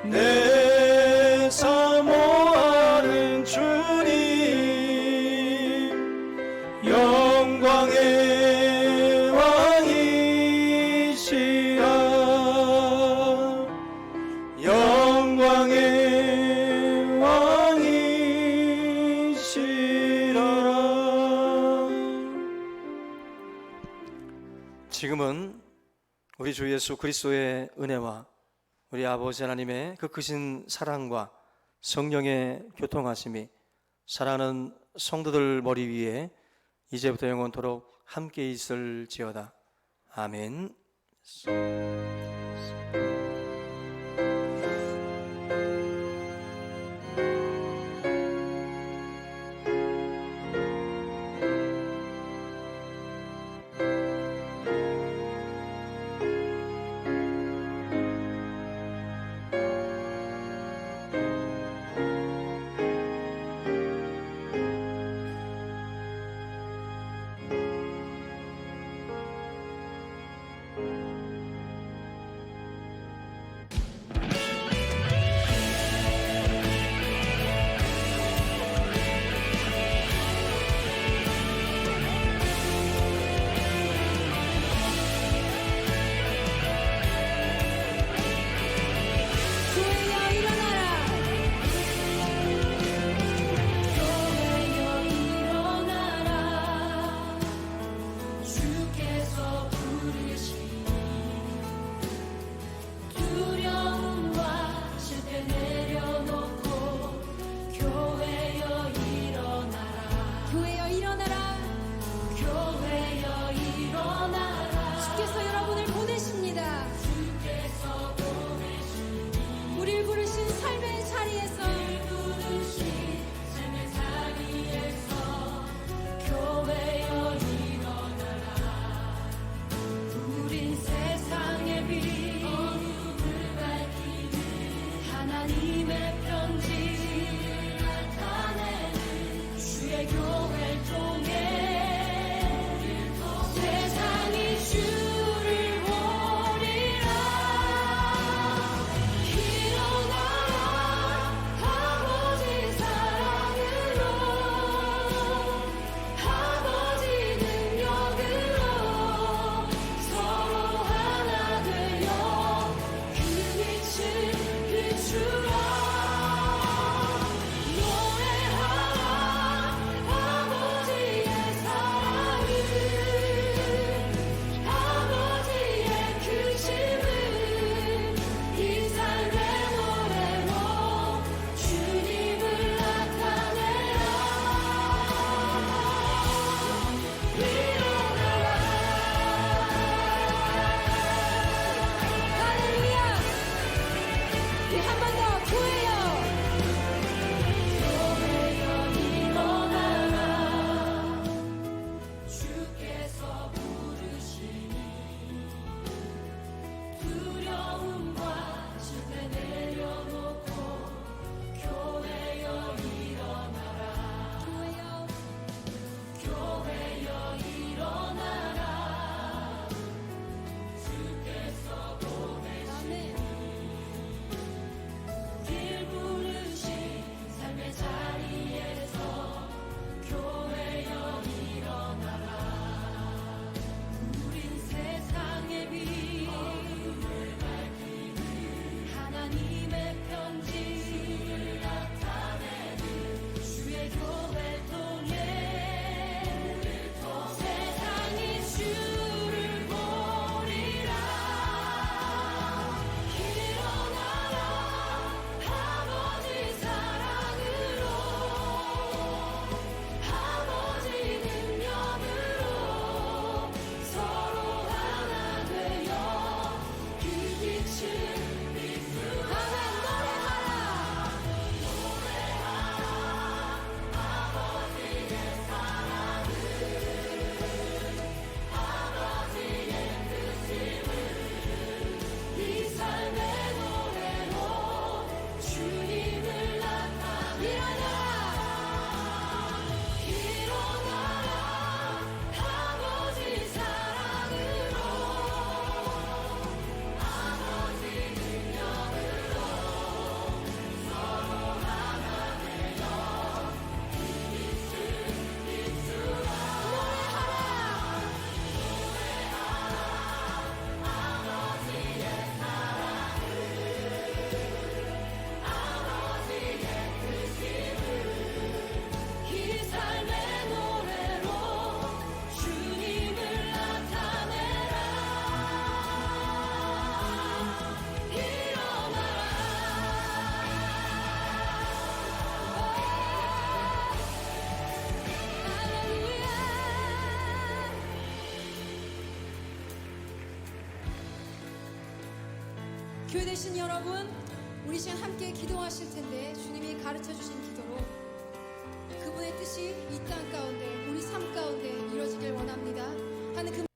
내 사모하는 주님 영광의 왕이시라. 영광의 왕이시라. 지금은 우리 주 예수 그리스도의 은혜와 우리 아버지 하나님의 그 크신 사랑과 성령의 교통하심이 사랑하는 성도들 머리 위에 이제부터 영원토록 함께 있을지어다. 아멘. 부르신 삶의 자리에서 교회여 일어나라. 우린 세상의 빛 어둠을 밝히는 하나님의 편지 나타내는 주의 교회를 통해 세상이 주를 보리라. 일어나라 아버지 사랑으로 아버지 능력으로 서로 하나 되어 그 빛을 비추라. 노래하라 아버지의 사랑을 아버지의 크심을 이 삶의 노래로 주님을 나타내라. 할렐루야. 우리 한 번 더 교회여 일어나라. 주께서 부르시니 두려움과 실패 내려놓고 교회여 일어나라. 교회여 일어나라. 주께서 보내시니 길 부르신 삶의 자리에서 교회여 일어나라. 우린 세상의 빛 어둠을 밝히는 하나님의 편지 나타내는 주의 교회를 통해 세상이 주를 보리라. 일어나라 아버지 사랑으로 아버지 능력으로 서로 하나 되어 그 빛을 비추라. 아멘. 노래하라 아버지의 사랑을 아버지의 크심을 이 삶의 노래로 주님을 나타내라. 일어나라 아버지 사랑으로 아버지 능력으로 서로 하나 되어 그 빛을 비추라. 노래하라 아버지의 사랑을 아버지의 크심을 이 삶의 노래로 주님을 나타내라. 교회 되신 여러분, 우리 시간 함께 기도하실 텐데 주님이 가르쳐 주신 기도로 그분의 뜻이 이 땅 가운데 우리 삶 가운데 이루어지길 원합니다. 하는 그